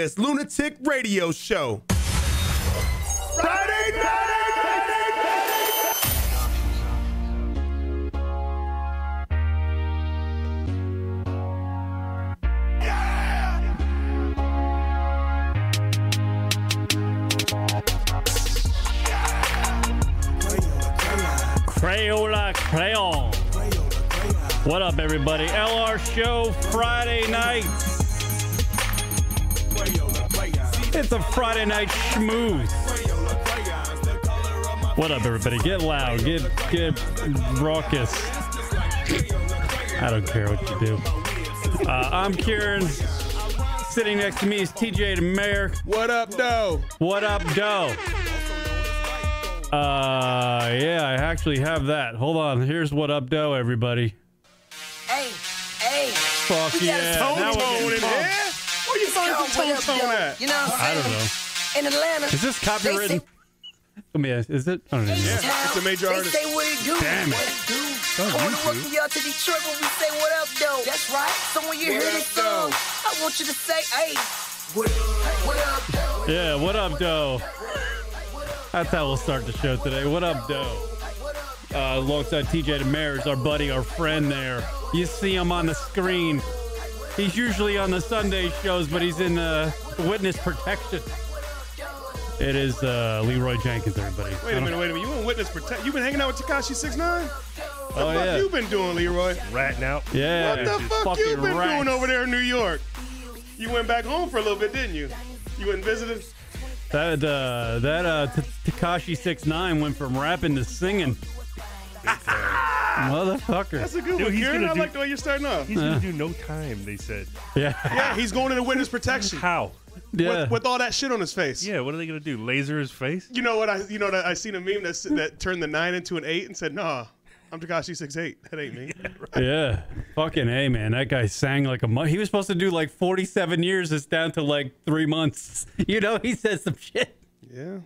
infamous Lunatic Radio Show. Friday night! Crayola Crayon. What up, everybody? LR Show Friday night. It's a Friday night schmooze. What up, everybody? Get loud. Get raucous. I don't care what you do. I'm Kieran. Sitting next to me is TJ the Mayor. What up, though? What up, doe? Yeah, I actually have that. Hold on. Here's what up, doe, everybody. Hey. Fuck yeah. Tone Now we're in getting here? pumped. Where you find some tone at? You know what I'm I don't saying? know. In Atlanta. Is this copywritten? Let me ask. Is it? I don't know. Yeah, it's a major they artist. say what it do. Damn it. What it do. I want to welcome y'all to Detroit when we say what up, though. That's right. So when you hear this song, I want you to say, hey, what up, though? Yeah, what up, doe? That's how we'll start the show today. What up, doe? Alongside TJ the Mayor is our buddy, our friend there. You see him on the screen. He's usually on the Sunday shows, but he's in witness protection. It is Leroy Jenkins, everybody. Wait a minute. You in witness protection? You been hanging out with Tekashi 6ix9ine? Oh, What yeah. you been doing, Leroy? Ratting out. Yeah. What the fuck you fucking been rats. doing over there in New York? You went back home for a little bit, didn't you? You went and visited? That Tekashi 6ix9ine went from rapping to singing. Motherfucker. That's a good Dude, one, he's Kieran. gonna I do- like the way you're starting off. He's going to do no time, they said. Yeah. Yeah, he's going into witness protection. How? Yeah. With all that shit on his face. Yeah, what are they going to do? Laser his face? You know what? I seen a meme that turned the 9 into an 8 and said, "Nah, I'm Tekashi 6'8". That ain't me." Yeah. Fucking A, man. That guy sang like a he was supposed to do like 47 years. It's down to like 3 months. You know, he says some shit. Yeah.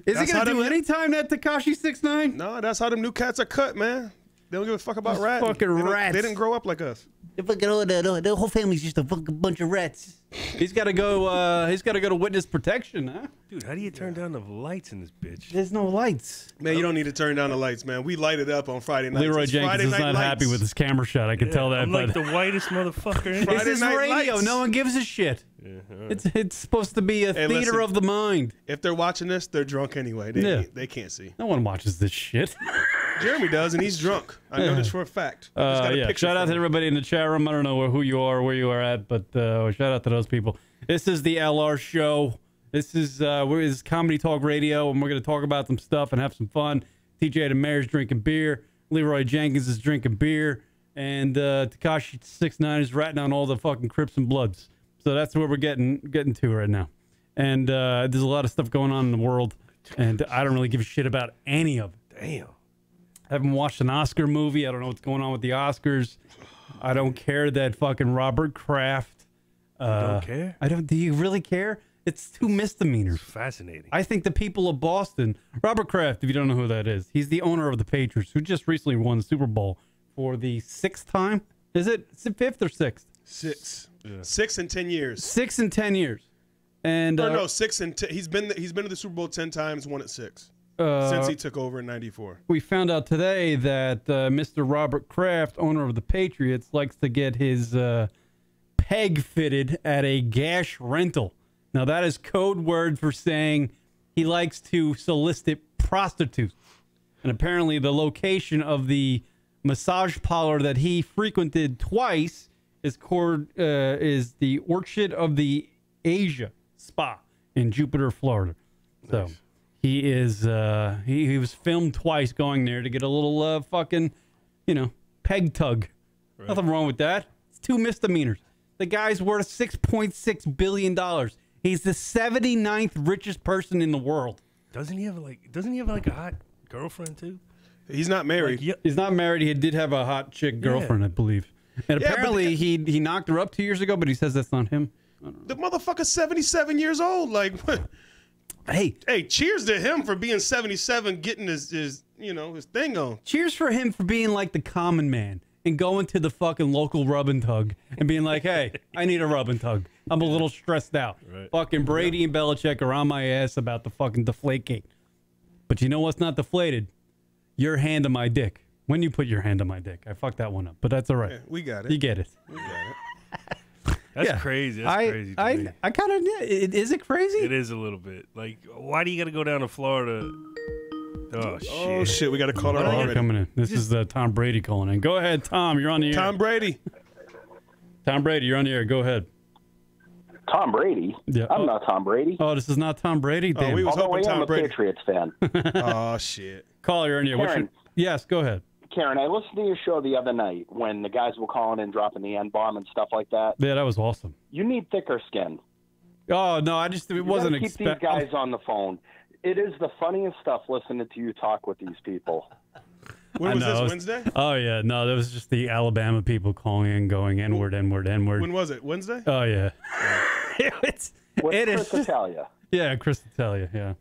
Is he That's how going to do them- any time, that Tekashi 6ix9ine? No, that's how them new cats are cut, man. They don't give a fuck about Those rats. fucking rats. They didn't grow up like us. The whole family's just a fucking bunch of rats. He's got to go. He's got to go to witness protection, huh? Dude, how do you turn down the lights in this bitch? There's no lights. Man, you don't need to turn down the lights, man. We light it up on Friday nights. Leroy It's Jenkins Friday is night not lights. happy with his camera shot. I can tell that. I'm But like the whitest motherfucker in Friday this is night radio. lights. No one gives a shit. Yeah, It's supposed to be a Hey, theater listen. of the mind. If they're watching this, they're drunk anyway. They can't see. No one watches this shit. Jeremy does, and he's drunk. I know this for a fact. Just got a Yeah. picture Shout out from to him. everybody in the chat room. I don't know who you are, where you are at, but shout out to those people. This is the LR Show. This is Comedy Talk Radio, and we're going to talk about some stuff and have some fun. TJ the Mayor's drinking beer. Leroy Jenkins is drinking beer. And Tekashi 6ix9ine is ratting on all the fucking Crips and Bloods. So that's where we're getting to right now. And there's a lot of stuff going on in the world, and I don't really give a shit about any of it. Damn. I haven't watched an Oscar movie. I don't know what's going on with the Oscars. I don't care that fucking Robert Kraft. Don't care? I don't. Do you really care? It's two misdemeanors. Fascinating. I think the people of Boston, Robert Kraft, if you don't know who that is, he's the owner of the Patriots, who just recently won the Super Bowl for the 6th time. Is it 5th or 6th? 6. 6 in 10 years. 6 in 10 years. And Or no, 6 and 10. He's been to the Super Bowl 10 times, won it 6 since he took over in '94. we found out today that Mr. Robert Kraft, owner of the Patriots, likes to get his peg fitted at a gash rental. Now, that is code word for saying he likes to solicit prostitutes. And apparently the location of the massage parlor that he frequented twice is the Orchard of the Asia Spa in Jupiter, Florida. So he is he was filmed twice going there to get a little fucking, peg tug. Right. Nothing wrong with that. It's two misdemeanors. The guy's worth $6.6 billion. He's the 79th richest person in the world. Doesn't he have like a hot girlfriend too? He's not married. Like, He's not married. He did have a hot chick girlfriend, I believe. And Yeah, apparently he knocked her up 2 years ago, but he says that's not him. The motherfucker's 77 years old. Like, Hey, cheers to him for being 77, getting his thing on. cheers for him for being like the common man and going to the fucking local rub and tug and being like, hey, I need a rub and tug. I'm a little stressed out. Right. Fucking Brady and Belichick are on my ass about the fucking Deflategate. But you know what's not deflated? Your hand on my dick. When you put your hand on my dick. I fucked that one up, but that's all right. Yeah, we got it. You get it. We got it. That's crazy. That's crazy to me. I kind of, is it crazy? It is a little bit. Like, why do you got to go down to Florida? Oh, shit. Oh, shit. We got a caller Caller already. coming in. This is Tom Brady calling in. Go ahead, Tom. You're on the air. Tom Brady. Tom Brady, you're on the air. Go ahead. Tom Brady? Yeah. I'm not Tom Brady. Oh, this is not Tom Brady? Damn. we was Although hoping I am Tom a Brady. Patriots fan. Oh, shit. Caller, you're on the air. Karen. Yes, go ahead. Karen, I listened to your show the other night when the guys were calling in, dropping the N-bomb and stuff like that. Yeah, that was awesome. You need thicker skin. Oh, no, it You wasn't gotta keep these guys on the phone. It is the funniest stuff listening to you talk with these people. When was this, Wednesday? Oh, yeah. No, that was just the Alabama people calling in, going N-word, N-word, N-word. When was it? Wednesday? Oh, yeah. What's It Chris is. Italia? Yeah, Chris Italia, yeah.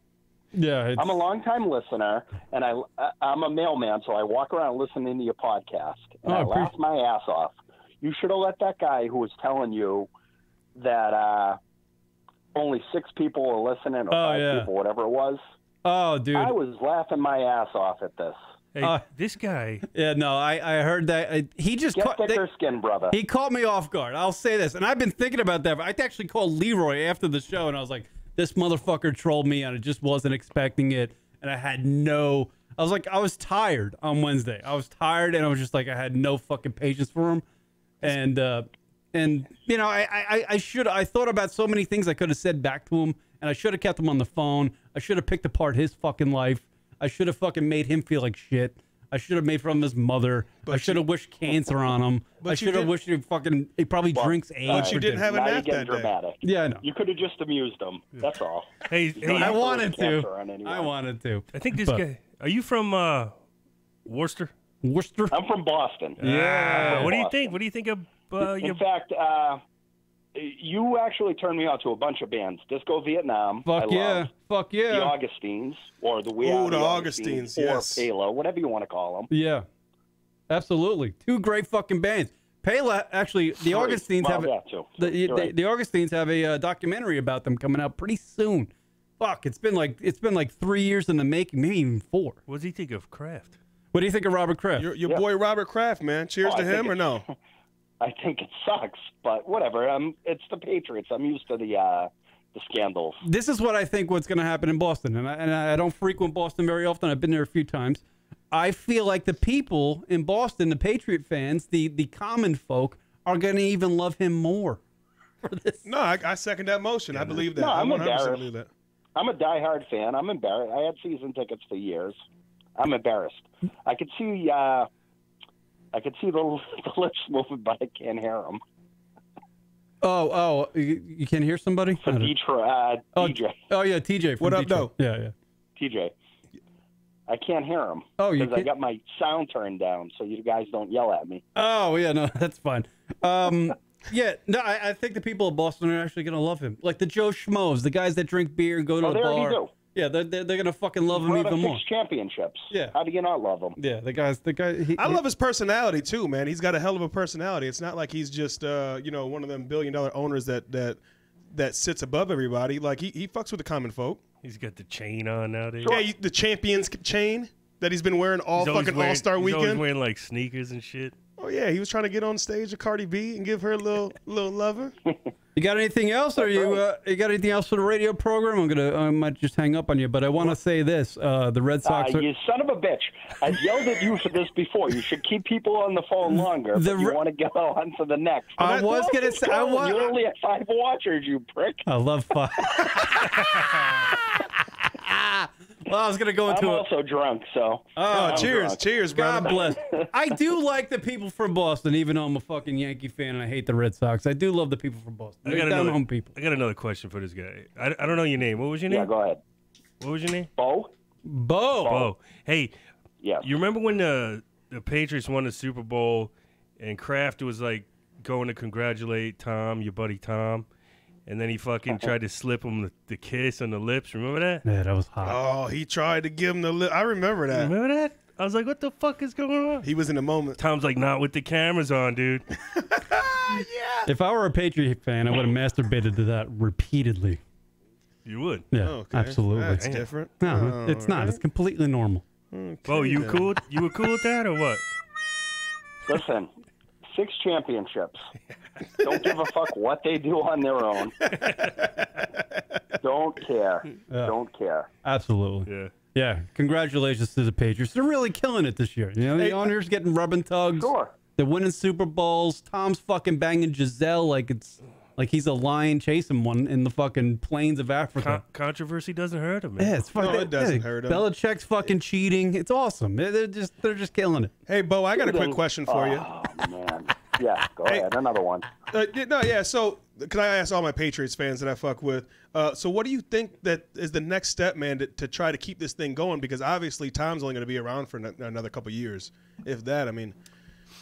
Yeah, I'm a longtime listener, and I'm a mailman, so I walk around listening to your podcast, and I laugh my ass off. You should have let that guy who was telling you that only 6 people were listening, or 5 people, whatever it was. Oh, dude. I was laughing my ass off at this. Hey, this guy. Yeah, no, I heard that. He just Get thicker skin, brother. He caught me off guard. I'll say this, and I've been thinking about that. I actually called Leroy after the show, and I was like, this motherfucker trolled me, and I just wasn't expecting it. And I was tired on Wednesday. I was tired, and I was just like, I had no fucking patience for him. And you know, I thought about so many things I could have said back to him, and I should have kept him on the phone. I should have picked apart his fucking life. I should have fucking made him feel like shit. I should have made fun of his mother. I should have wished cancer on him. I should have wished he probably drinks AIDS. But you didn't have a nap that dramatic. day. Yeah, I know. You could have just amused him. That's all. Hey, I wanted to. I wanted to. I think this guy. Are you from Worcester? Worcester? I'm from Boston. Yeah. What do you think? What do you think of In fact, you actually turned me on to a bunch of bands. Disco Vietnam. Fuck yeah. Fuck yeah. The Augustines, or the We Ooh, Are the the Augustines, yes. or Palo, whatever you want to call them. Yeah. Absolutely. 2 great fucking bands. Pela, actually, the Augustines have the Augustines have a documentary about them coming out pretty soon. Fuck, it's been like 3 years in the making, maybe even 4. What does he think of Kraft? What do you think of Robert Kraft? Your boy Robert Kraft, man. Cheers to him or no? I think it sucks, but whatever. It's the Patriots. I'm used to the scandals. This is what I think what's going to happen in Boston, and I don't frequent Boston very often. I've been there a few times. I feel like the people in Boston, the Patriot fans, the common folk, are going to even love him more for this. No, I second that motion. I believe that. No, I'm 100% embarrassed. believe that. I'm a diehard fan. I'm embarrassed. I had season tickets for years. I'm embarrassed. I could see the lips moving, but I can't hear them. Oh, you can't hear somebody? For Detroit, TJ. Oh, yeah, TJ. What up, Detroit. Yeah. TJ. I can't hear him. Oh, you because I got my sound turned down so you guys don't yell at me. Oh, yeah, no, that's fine. Yeah, no, I think the people of Boston are actually going to love him. Like the Joe Schmoes, the guys that drink beer and go to the they bar. already do. Yeah, they're going to fucking love him Brought even up more. 6 championships. Yeah. How do you not love him? Yeah, the guy. I love his personality too, man. He's got a hell of a personality. It's not like he's just one of them billion-dollar owners that sits above everybody. Like he fucks with the common folk. He's got the chain on nowadays. Yeah, the champions chain that he's been wearing all fucking All-Star He's weekend. always wearing like sneakers and shit. Oh yeah, he was trying to get on stage with Cardi B and give her a little lover. You got anything else? Or you got anything else for the radio program? I might just hang up on you, but I want to say this: the Red Sox. You son of a bitch! I've yelled at you for this before. You should keep people on the phone longer. But you want to go on to the next. I was gonna say You only have 5 watchers, you prick. I love 5. Well, I was gonna go into. I'm also drunk, so. Cheers, cheers, brother. God bless. I do like the people from Boston, even though I'm a fucking Yankee fan and I hate the Red Sox. I do love the people from Boston. They're down-home people. I got another question for this guy. I don't know your name. What was your name? Yeah, go ahead. What was your name? Bo. Hey. Yeah. You remember when the Patriots won the Super Bowl and Kraft was like going to congratulate Tom, your buddy Tom? And then he fucking tried to slip him the kiss on the lips. Remember that? Yeah, that was hot. Oh, he tried to give him the lip. I remember that. Remember that? I was like, what the fuck is going on? He was in the moment. Tom's like, not with the cameras on, dude. If I were a Patriot fan, I would have masturbated to that repeatedly. You would? Yeah, Okay. absolutely. That's different. No, it's not. right. It's completely normal. Okay, Bo, you then. cool? You were cool with that or what? Listen, 6 championships. Don't give a fuck what they do on their own. Don't care. Don't care. Absolutely. Yeah. Yeah. Congratulations to the Patriots. They're really killing it this year. You know, the owners getting rubbing tugs. Sure. They're winning Super Bowls. Tom's fucking banging Giselle like he's a lion chasing one in the fucking plains of Africa. Controversy doesn't hurt him, man. Yeah, it's fucking. No, it doesn't hurt him. Belichick's fucking cheating. It's awesome. They're just killing it. Hey, Bo, I got a quick question for you. Oh, man. Yeah, go ahead. Another one. So can I ask all my Patriots fans that I fuck with? So what do you think that is the next step, man, to try to keep this thing going? Because obviously Tom's only going to be around for another couple years, if that. I mean,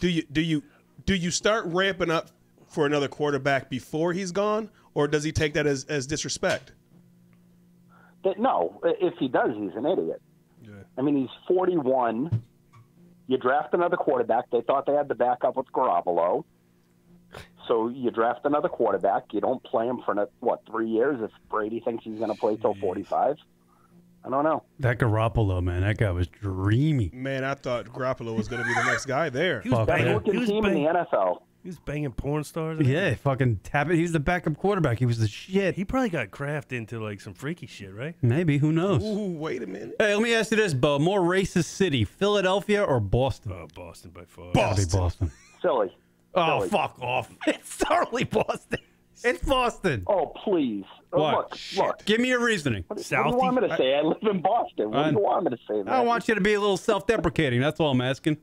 do you start ramping up for another quarterback before he's gone, or does he take that as disrespect? No, if he does, he's an idiot. Yeah. I mean, he's 41. You draft another quarterback. They thought they had the backup with Garoppolo. So you draft another quarterback. You don't play him for, 3 years if Brady thinks he's going to play till 45? I don't know. That Garoppolo, man, that guy was dreamy. Man, I thought Garoppolo was going to be the next guy there. He was banging, Looking team in the NFL. He was banging porn stars. Yeah, fucking tap it. He was the backup quarterback. He was the shit. He probably got Kraft into like some freaky shit, right? Maybe. Who knows? Ooh, wait a minute. Hey, let me ask you this, Bo. More racist city, Philadelphia or Boston? Oh, Boston by far. Gotta be Boston. Silly. Oh, Silly. fuck off. It's totally Boston. It's Boston. Oh, please. What? Look. Give me your reasoning. What do you want me to say? I live in Boston. What do you want me to say? I want you to be a little self-deprecating. That's all I'm asking.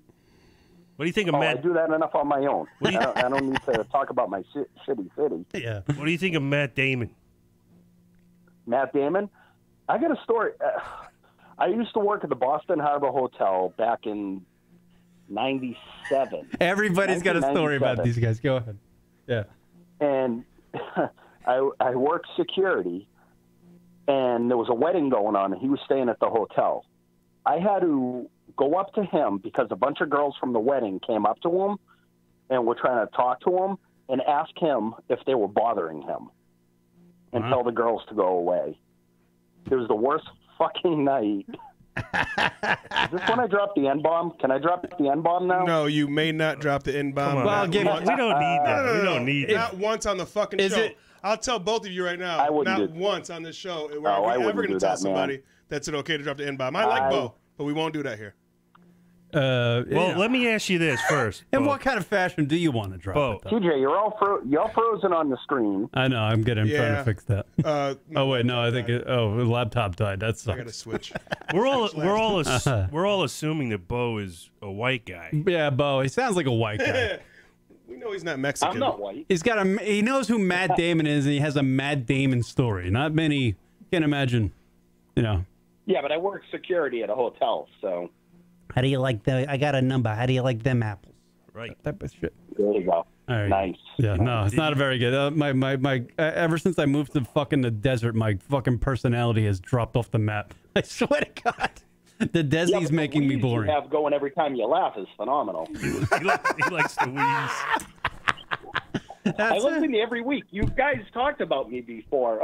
What do you think of I Matt? do that enough on my own. I don't need to talk about my shitty city. Yeah. What do you think of Matt Damon? Matt Damon? I got a story. I used to work at the Boston Harbor Hotel back in 97. Everybody's got a story about these guys. Go ahead. Yeah. And I worked security, and there was a wedding going on, and he was staying at the hotel. I had to go up to him because a bunch of girls from the wedding came up to him and were trying to talk to him and ask him if they were bothering him and tell the girls to go away. It was the worst fucking night. Is this when I drop the N-bomb? Can I drop the N-bomb now? No, you may not drop the N-bomb. Well, we don't need that. We don't need Not that. once on the fucking show. I'll tell both of you right now. I wouldn't not do- once on this show. We're I wouldn't ever going do to tell that, somebody man. that's it okay to drop the N-bomb. I like Bo, but we won't do that here. Well, let me ask you this first. In Bo. what kind of fashion do you want to drop Bo. it, though? TJ, you're all frozen on the screen. I know. I'm trying Yeah. to fix that. Oh, wait. No, I think the laptop died. That I got to sucks. switch. We're all assuming that Bo is a white guy. Yeah, Bo. He sounds like a white guy. We know he's not Mexican. I'm not white. He knows who Matt Damon is, and he has a Matt Damon story. Not many can imagine, Yeah, but I work security at a hotel, so. How do you like I got a number. How do you like them apples? Right. That type of shit. There you go. All right. Nice. Yeah, no, it's not a very good. My ever since I moved to the desert, my fucking personality has dropped off the map. I swear to God, the Desi's making me boring. You have going every time you laugh is phenomenal. He likes to wheeze. I listen to you every week. You guys talked about me before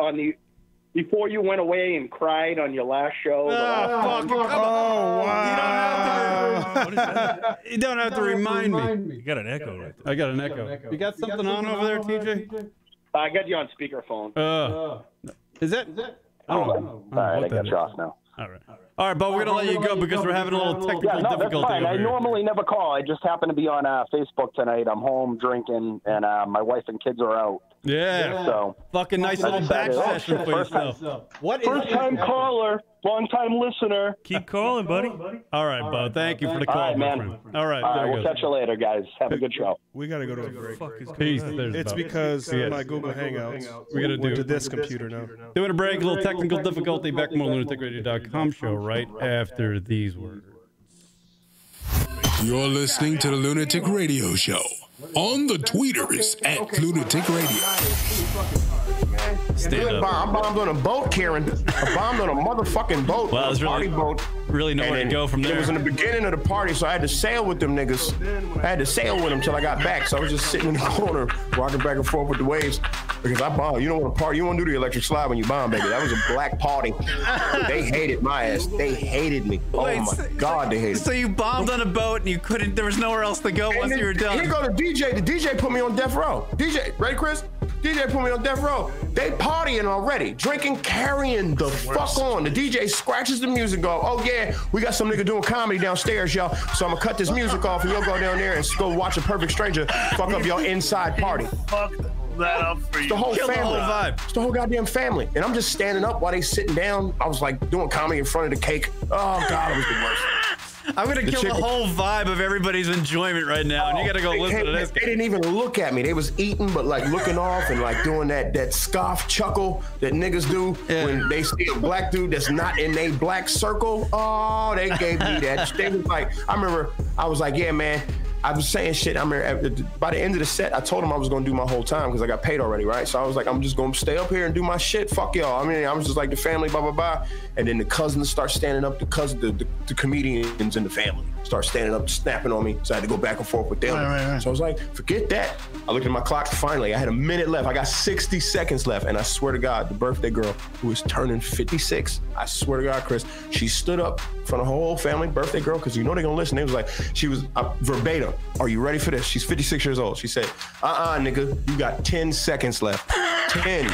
before you went away and cried on your last show. Fucking come on. Wow. What is that? You don't have to remind me. You got an echo right there. I got an echo. You got something on over there, TJ? I got you on speakerphone. Is that? I don't know. All right, I what got that you is. off now. All right. All right, but we're going to let you go because we're having a little technical Yeah, no, that's difficulty fine. over I here. normally never call. I just happen to be on Facebook tonight. I'm home drinking, and my wife and kids are out. Yeah. So fucking nice little back session for yourself. What is first time caller, long time listener. Keep calling, buddy. All right, Bo. Thank you for the All call, right, my man. friend. All right. All right, there we'll you go. catch you later, guys. Have a good show. We got to go to a break. What the fuck is Peace. going on? There's It's Bo. because my Google Hangouts. We're gonna went do to this computer now. Doing a break, a little technical difficulty. Back more LunaticRadio.com show right after these words. You're listening to the Lunatic Radio Show on the tweeters at Lunatic Radio. I bombed on a boat, Karen. I bombed on a motherfucking boat. Well, it was party boat. Really nowhere to go from there. It was in the beginning of the party, so I had to sail with them niggas. I had to sail with them till I got back. So I was just sitting in the corner, rocking back and forth with the waves. Because I bombed. You don't want to party. You don't want to do the electric slide when you bomb, baby. That was a black party. They hated my ass. They hated me. Wait, oh my God, they hated me. So you bombed on a boat and you couldn't. There was nowhere else to go once you were done. Here go the DJ. The DJ put me on death row. DJ, ready, Chris? DJ put me on death row. They partying already, drinking, carrying the fuck on. The DJ scratches the music off. Oh yeah, we got some nigga doing comedy downstairs, y'all. So I'm gonna cut this music off and you'll go down there and go watch A Perfect Stranger fuck up your inside party. Fuck that up for you. It's the whole Kill family. the whole vibe. It's the whole goddamn family. And I'm just standing up while they sitting down. I was like doing comedy in front of the cake. Oh God, it was the worst. I'm gonna kill the whole vibe of everybody's enjoyment right now, and you gotta go listen to this. They didn't even look at me. They was eating, but like looking off and like doing that scoff chuckle that niggas do when they see a black dude that's not in a black circle. Oh, they gave me that. They was like, I remember, I was like, yeah, man. I was saying shit. I remember by the end of the set, I told him I was gonna do my whole time because I got paid already, right? So I was like, I'm just gonna stay up here and do my shit. Fuck y'all. I mean, I was just like the family, blah blah blah. And then the cousins start standing up. The comedians in the family start standing up, snapping on me. So I had to go back and forth with them. Right. So I was like, forget that. I looked at my clock. Finally, I had a minute left. I got 60 seconds left, and I swear to God, the birthday girl who was turning 56. I swear to God, Chris, she stood up in front of her whole family, birthday girl, because you know they're gonna listen. They was like, she was verbatim. Are you ready for this? She's 56 years old. She said, nigga, you got 10 seconds left. 10,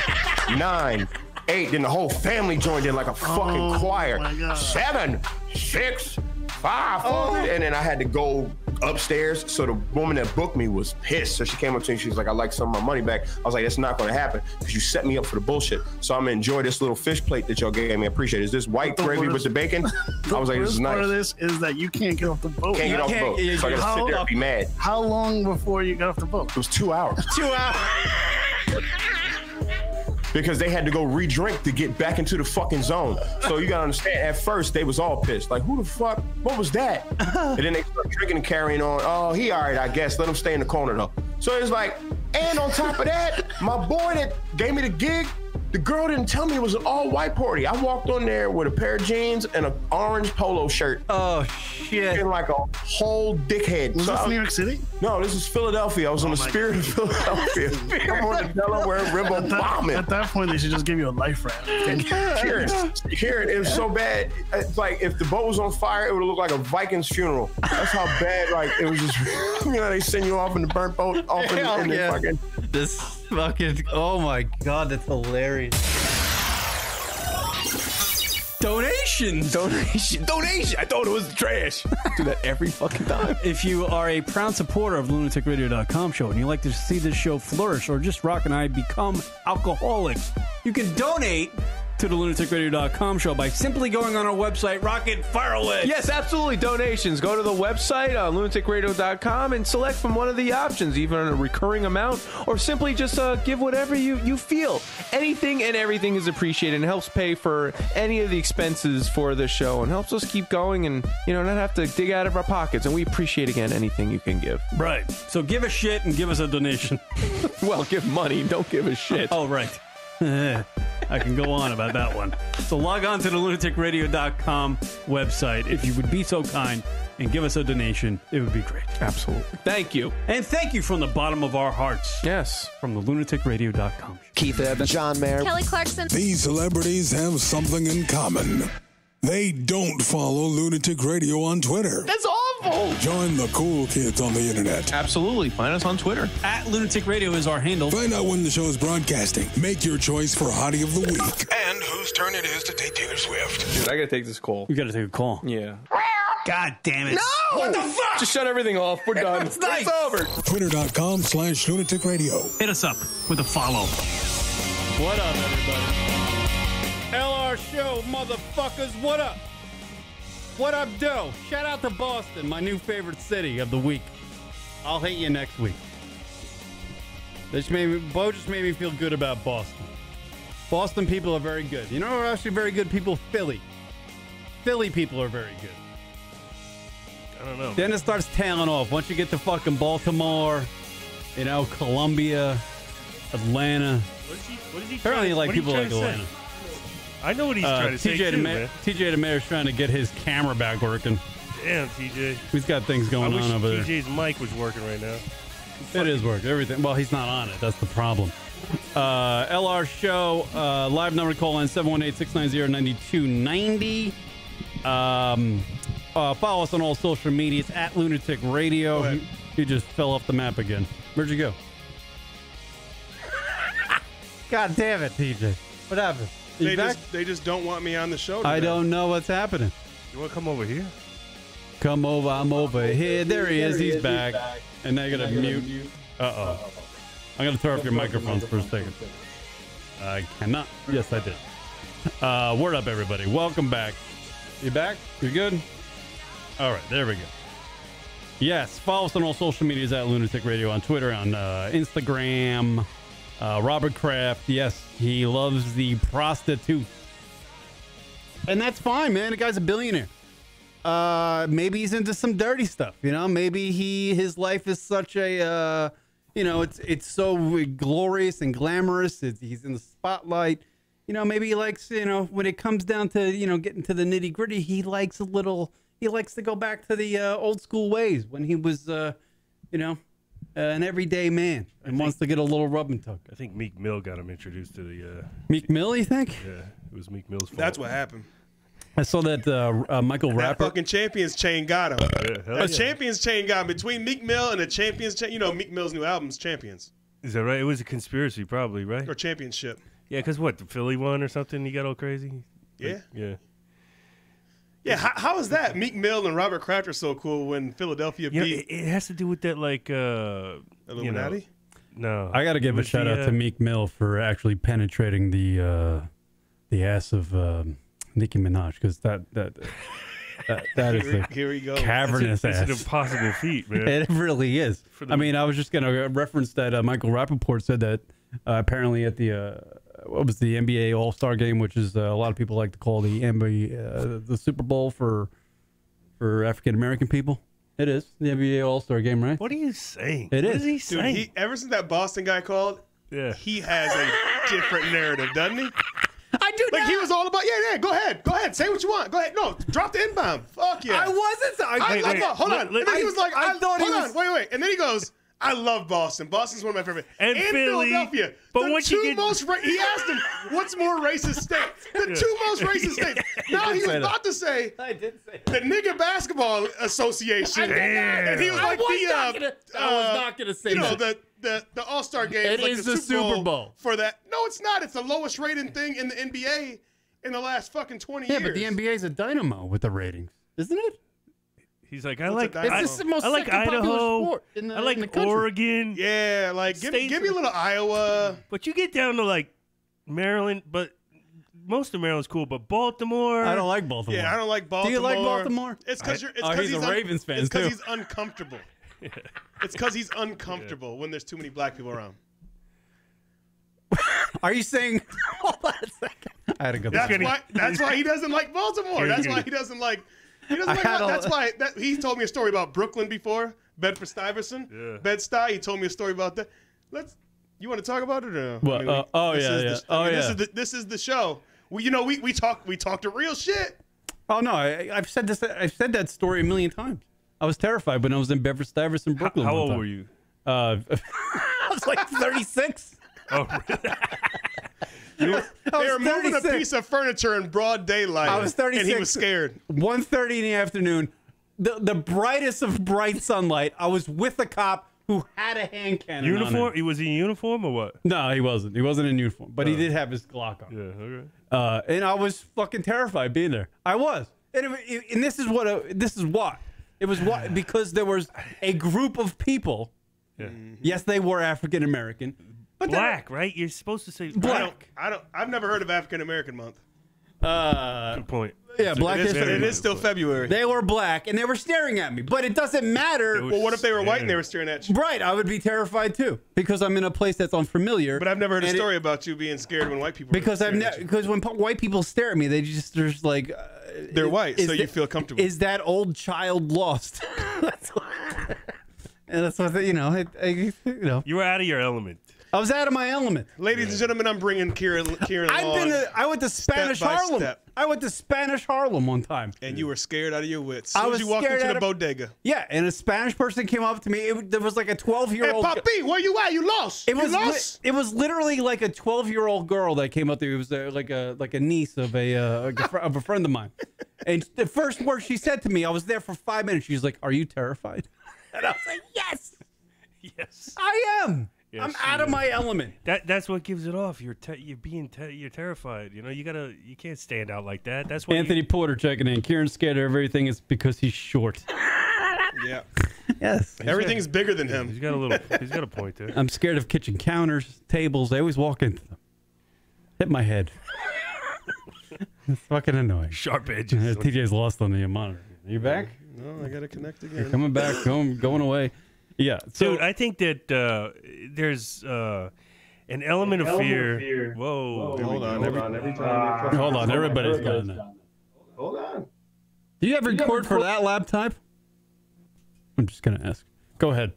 9, 8. Then the whole family joined in like a fucking choir. 7, 6, 5, 4. And then I had to go upstairs. So the woman that booked me was pissed. So she came up to me. She was like, I'd like some of my money back. I was like, that's not going to happen because you set me up for the bullshit. So I'm going to enjoy this little fish plate that y'all gave me. I appreciate it. Is this white gravy with the bacon? I was like, this is nice. Part of this is that you can't get off the boat. Can't get off the boat. So I got to sit there and be mad. How long before you got off the boat? It was 2 hours. 2 hours. Because they had to go re-drink to get back into the fucking zone. So you gotta understand, at first they was all pissed. Like, who the fuck? What was that? And then they started drinking and carrying on. Oh, he all right, I guess. Let him stay in the corner though. So it's like, and on top of that, my boy that gave me the gig, the girl didn't tell me it was an all-white party. I walked on there with a pair of jeans and an orange polo shirt. Oh, shit. Looking like a whole dickhead. Was this New York City? No, this is Philadelphia. I was on the Spirit of Philadelphia. I'm on the Delaware River bombing. At that point, they should just give you a life raft. Karen, it was so bad. It's like if the boat was on fire, it would look like a Viking's funeral. That's how bad, like, it was just, they send you off in the burnt boat, off in the fucking... This fucking, oh my God, that's hilarious. Donations. I thought it was trash. I do that every fucking time. If you are a proud supporter of LunaticRadio.com show and you like to see this show flourish or just Rock and I become alcoholics, you can donate to the LunaticRadio.com show by simply going on our website, Rocket Fire Away. Yes, absolutely. Donations. Go to the website, LunaticRadio.com, and select from one of the options, even a recurring amount, or simply just give whatever you feel. Anything and everything is appreciated and helps pay for any of the expenses for the show and helps us keep going and, not have to dig out of our pockets. And we appreciate, again, anything you can give. Right. So give a shit and give us a donation. Well, give money. Don't give a shit. Oh, right. I can go on about that one. So log on to the LunaticRadio.com website if you would be so kind and give us a donation. It would be great. Absolutely. Thank you. And thank you from the bottom of our hearts. Yes. From the LunaticRadio.com. Keith Evans, John Mayer, Kelly Clarkson. These celebrities have something in common. They don't follow Lunatic Radio on Twitter. That's awful. Join the cool kids on the internet. Absolutely. Find us on Twitter. At Lunatic Radio is our handle. Find out when the show is broadcasting. Make your choice for Hottie of the Week. And whose turn it is to take Taylor Swift. Dude, I gotta take this call. You gotta take a call. Yeah. God damn it. No! What the fuck? Just shut everything off. We're done. It's nice. It's over. Twitter.com/Lunatic Radio. Hit us up with a follow. What up, everybody? LR Show, motherfuckers. What up? What up, Doe? Shout out to Boston, my new favorite city of the week. I'll hate you next week. Bo just made me feel good about Boston. Boston people are very good. You know who are actually very good people? Philly. Philly people are very good. I don't know. Then it starts tailing off. Once you get to fucking Baltimore, Columbia, Atlanta. What is he Apparently, trying, like what are you people trying like to say? Atlanta. I know what he's trying to say, too, man. TJ the Mayor's trying to get his camera back working. Damn, TJ. He's got things going on over there. TJ's mic was working right now. It is working. Everything. Well, he's not on it. That's the problem. LR Show, live number to call in 718-690-9290. Follow us on all social medias at Lunatic Radio. He just fell off the map again. Where'd you go? God damn it, TJ. What happened? They just don't want me on the show today. I don't know what's happening. You want to come over here? Come over, I'm over here. There he is. He's back. And now you got to mute. Uh-oh. I'm going to turn off your microphones for a second. I cannot. Yes, I did. Word up, everybody. Welcome back. You back? You good? All right, there we go. Yes, follow us on all social medias at Lunatic Radio on Twitter, on Instagram. Robert Kraft, yes, he loves the prostitute. And that's fine, man. The guy's a billionaire. Maybe he's into some dirty stuff, you know? Maybe his life is such a, it's so glorious and glamorous. He's in the spotlight. You know, maybe he likes, when it comes down to, getting to the nitty gritty, he likes to go back to the old school ways when he was, an everyday man and wants to get a little rub and tug. I think Meek Mill got him introduced to the... Meek Mill, you think? Yeah, it was Meek Mill's fault. That's what happened. I saw that Michael That Rapper. fucking Champions chain got him. Yeah, Champions chain got him. Between Meek Mill and the Champions chain, Meek Mill's new album's Champions. Is that right? It was a conspiracy, probably, right? Or Championship. Yeah, because what, the Philly won or something? He got all crazy? Yeah. Yeah. Yeah, how is that? Meek Mill and Robert Kraft are so cool when Philadelphia beat... it has to do with that, like... Illuminati? No. I got to give a shout out to Meek Mill for actually penetrating the ass of Nicki Minaj, because that is a here we go. cavernous ass. It's an impossible feat, man. It really is. I mean, I was just going to reference that Michael Rappaport said that apparently at the what was the NBA All-Star game, which is a lot of people like to call the NBA the Super Bowl for African American people. It is the NBA All-Star game, right? What are you saying? It what is. What is he saying? Dude, ever since that Boston guy called, he has a different narrative, doesn't he? I do like not. He was all about, go ahead, say what you want, go ahead, no, drop the inbound, fuck yeah. I wasn't. Hold on. And then he was like, wait, and then he goes, I love Boston. Boston's one of my favorite. And Philly, Philadelphia. But the once two you get... most he asked him, what's more racist states? The two most racist states. Now he was about to say I did say the Nigga Basketball Association. And he was like, I was not going to say that. The All-Star game It is like is the Super Bowl. For that. No, it's not. It's the lowest rated thing in the NBA in the last fucking 20 years. Yeah, but the NBA is a dynamo with the ratings, isn't it? He's like, I like Idaho. Sport in the, I like Oregon. Yeah, like give me a little Iowa. But you get down to like Maryland, but most of Maryland's cool. But Baltimore, I don't like Baltimore. Yeah, I don't like Baltimore. Do you like Baltimore? It's because he's a Ravens fan. It's because he's uncomfortable. It's because he's uncomfortable when there's too many black people around. Are you saying? Hold on a second. I had to go. That's why he doesn't like Baltimore. That's why he doesn't like. He doesn't like. That's why he told me a story about Brooklyn before. Bedford-Stuyvesant. Yeah. Bed-Stuy. He told me a story about that. You want to talk about it or no? Well, This is the show. We talk the real shit. Oh no, I've said this. I've said that story a million times. I was terrified when I was in Bedford-Stuyvesant, Brooklyn. How old were you? I was like 36. Oh, They were moving a piece of furniture in broad daylight. I was 36. And he was scared. 1:30 in the afternoon. The brightest of bright sunlight. I was with a cop who had a hand cannon. Uniform? On him. He was in uniform or what? No, he wasn't. He wasn't in uniform, but he did have his Glock on. Yeah, okay. And I was fucking terrified being there. I was. And this is why. It was why because there was a group of people. Yeah. Yes, they were African American. But black, right? You're supposed to say black. I've never heard of African American month. Good point. Yeah, Black History. It is still February. They were black and they were staring at me, but it doesn't matter. Well, what if they were white and they were staring at you? Right, I would be terrified too because I'm in a place that's unfamiliar. But I've never heard a story about you being scared when white people. Because when white people stare at me, they're just like they're white, so you feel comfortable. Is that old child lost? And that's what you know. You were out of your element. I was out of my element. Ladies and gentlemen, I'm bringing Kieran along. I went to Spanish by Harlem. step. I went to Spanish Harlem one time. And you were scared out of your wits. I As was you walked scared into out the of- bodega. Yeah, and a Spanish person came up to me. There was like a 12-year-old. Hey, Papi, where you at? You lost. It was you lost. it was literally like a 12-year-old girl that came up to me. It was like a niece of a friend of mine. And the first word she said to me, I was there for 5 minutes. She's like, "Are you terrified?" And I was like, "Yes, Yes. I am. Yes, I'm out of my element." That's what gives it off. You're terrified. You know, you can't stand out like that. That's what Anthony Porter checking in. Kieran's scared of everything. It's because he's short. Yeah. Yes. Everything's bigger than him. He's got a point there. I'm scared of kitchen counters, tables. I always walk into them. Hit my head. It's fucking annoying. Sharp edges. TJ's lost on the monitor. Are you back? No, I gotta connect again. You're coming back. Going away. Yeah. So Dude, I think that there's an element of fear. Whoa. Hold on. Every time. hold on. Everybody's got that. Hold on. Do you have record for that laptop? I'm just gonna ask. Go ahead.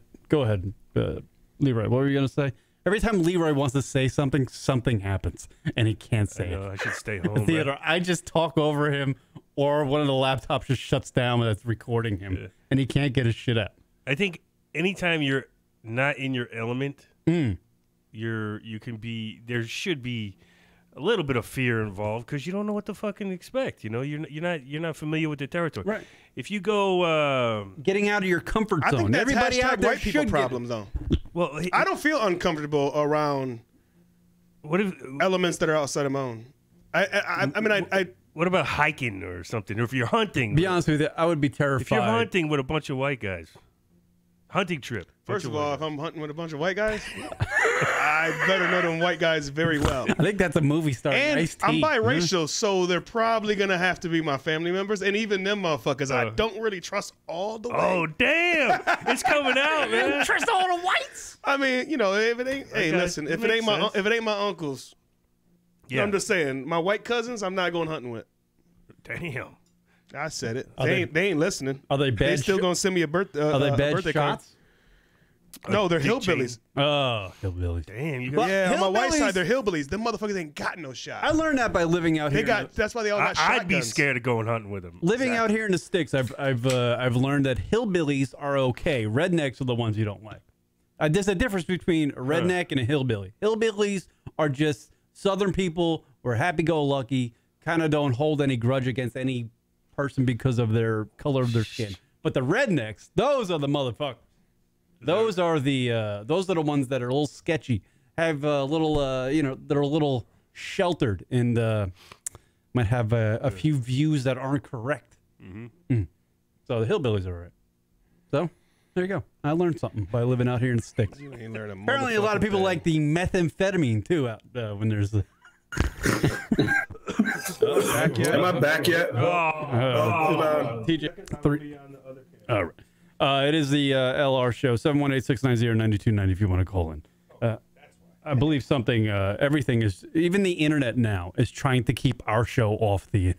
Leroy, what were you gonna say? Every time Leroy wants to say something, something happens, and he can't say it. I should stay home. Theodore, I just talk over him, or one of the laptops just shuts down when it's recording him, and he can't get his shit out. I think anytime you're not in your element, you can be. There should be a little bit of fear involved because you don't know what to fucking expect. You know, you're not familiar with the territory. Right. If you go getting out of your comfort zone, I think that's everybody out there white people should problem, though. Well, I don't feel uncomfortable around elements that are outside of my own. I mean, what about hiking or something? Or if you're hunting? Be honest with you, I would be terrified. If you're hunting with a bunch of white guys, hunting trip. First of all, if I'm hunting with a bunch of white guys, I better know them white guys very well. I think that's a movie star. And Ice-T. I'm biracial, so they're probably gonna have to be my family members, and even them motherfuckers, I don't really trust all the way. Oh damn, it's coming out, man. Trust all the whites. I mean, you know, if it ain't, hey, listen, if it ain't my uncles, I'm just saying, my white cousins, I'm not going hunting with. Damn, I said it. They ain't listening. Are they bad? They still gonna send me a birthday. Are they bad birthday shots? card. No, they're hillbillies. Oh, hillbillies. Damn, you got Yeah, on my white side, they're hillbillies. Them motherfuckers ain't got no shot. I learned that by living out here. That's why they all got shotguns. I'd be scared of going hunting with them. Living out here in the sticks, I've learned that hillbillies are okay. Rednecks are the ones you don't like. There's a difference between a redneck and a hillbilly. Hillbillies are just Southern people. We're happy-go-lucky. Kind of don't hold any grudge against any person because of their color of their skin. But the rednecks, those are the motherfuckers. Those are the ones that are a little sketchy. Have a little, they're a little sheltered and might have a few views that aren't correct. So the hillbillies are all right. So there you go. I learned something by living out here in the sticks. You ain't learn a Apparently, a lot of people like the methamphetamine too. Out when there's the. Am I back yet? TJ, 3. All right. It is the LR show, 718-690-9290 if you want to call in. I believe something, everything is, even the internet now is trying to keep our show off the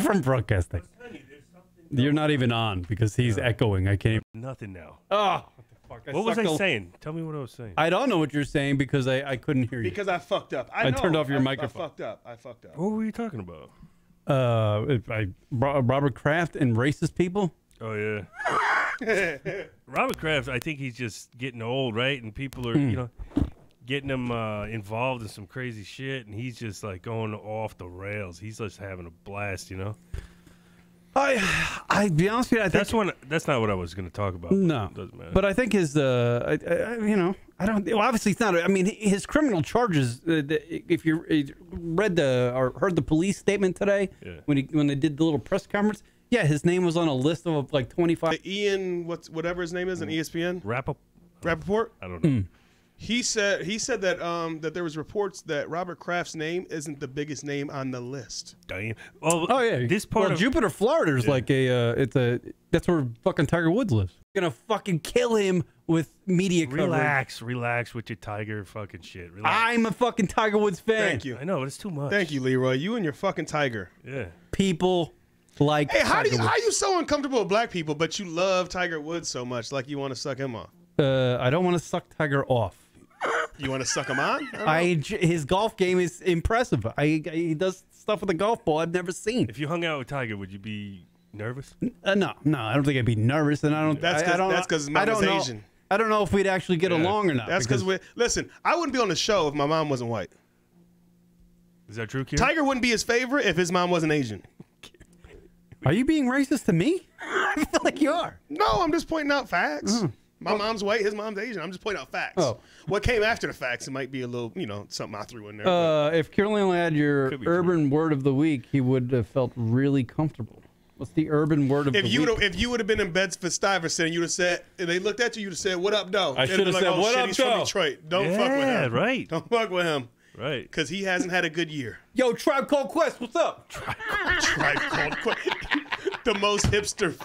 from broadcasting. You're not even on because he's echoing. I can't even. Nothing now. Oh, what the fuck. What was I saying? Tell me what I was saying. I don't know what you're saying because I couldn't hear you. Because I fucked up. I turned off your microphone. I fucked up. What were you talking about? Robert Kraft and racist people. Oh, yeah. Robert Kraft, I think he's just getting old, right? And people are, getting him involved in some crazy shit, and he's just, like, going off the rails. He's just having a blast, I'd be honest with you, I think... That's not what I was going to talk about. No. It doesn't matter. But I think his, I don't... Well, obviously, it's not... I mean, his criminal charges, if you read or heard the police statement today, when they did the little press conference... Yeah, his name was on a list of like 25. Ian, whatever his name is in ESPN. Rappaport? I don't know. He said that that there was reports that Robert Kraft's name isn't the biggest name on the list. Damn. Yeah. This part of Jupiter, Florida is like that's where fucking Tiger Woods lives. Gonna fucking kill him with media coverage. Relax with your Tiger fucking shit. Relax. I'm a fucking Tiger Woods fan. Thank you. I know, but it's too much. Thank you, Leroy. You and your fucking Tiger. Yeah. People. Like, hey, how are you so uncomfortable with black people, but you love Tiger Woods so much, like you want to suck him off? I don't want to suck Tiger off. You want to suck him on? His golf game is impressive. He does stuff with a golf ball I've never seen. If you hung out with Tiger, would you be nervous? No, I don't think I'd be nervous, and I don't. That's because his mom is Asian. I don't know if we'd actually get along or not. That's because listen. I wouldn't be on the show if my mom wasn't white. Is that true, Kieran? Tiger wouldn't be his favorite if his mom wasn't Asian. Are you being racist to me? I feel like you are. No, I'm just pointing out facts. My mom's white, his mom's Asian. I'm just pointing out facts. Oh. What came after the facts, it might be a little, something I threw in there. If Caroline had your urban word of the week, he would have felt really comfortable. What's the urban word of the week? If you would have been in Bedford-Stuyvesant and you'd have said, and they looked at you, you'd have said, "What up, though?" I should have said, "What up, he's though?" from Detroit. Don't fuck with him. Right. Don't fuck with him. Right. Because he hasn't had a good year. Yo, Tribe Called Quest, what's up? Tribe Called Quest. The most hipster,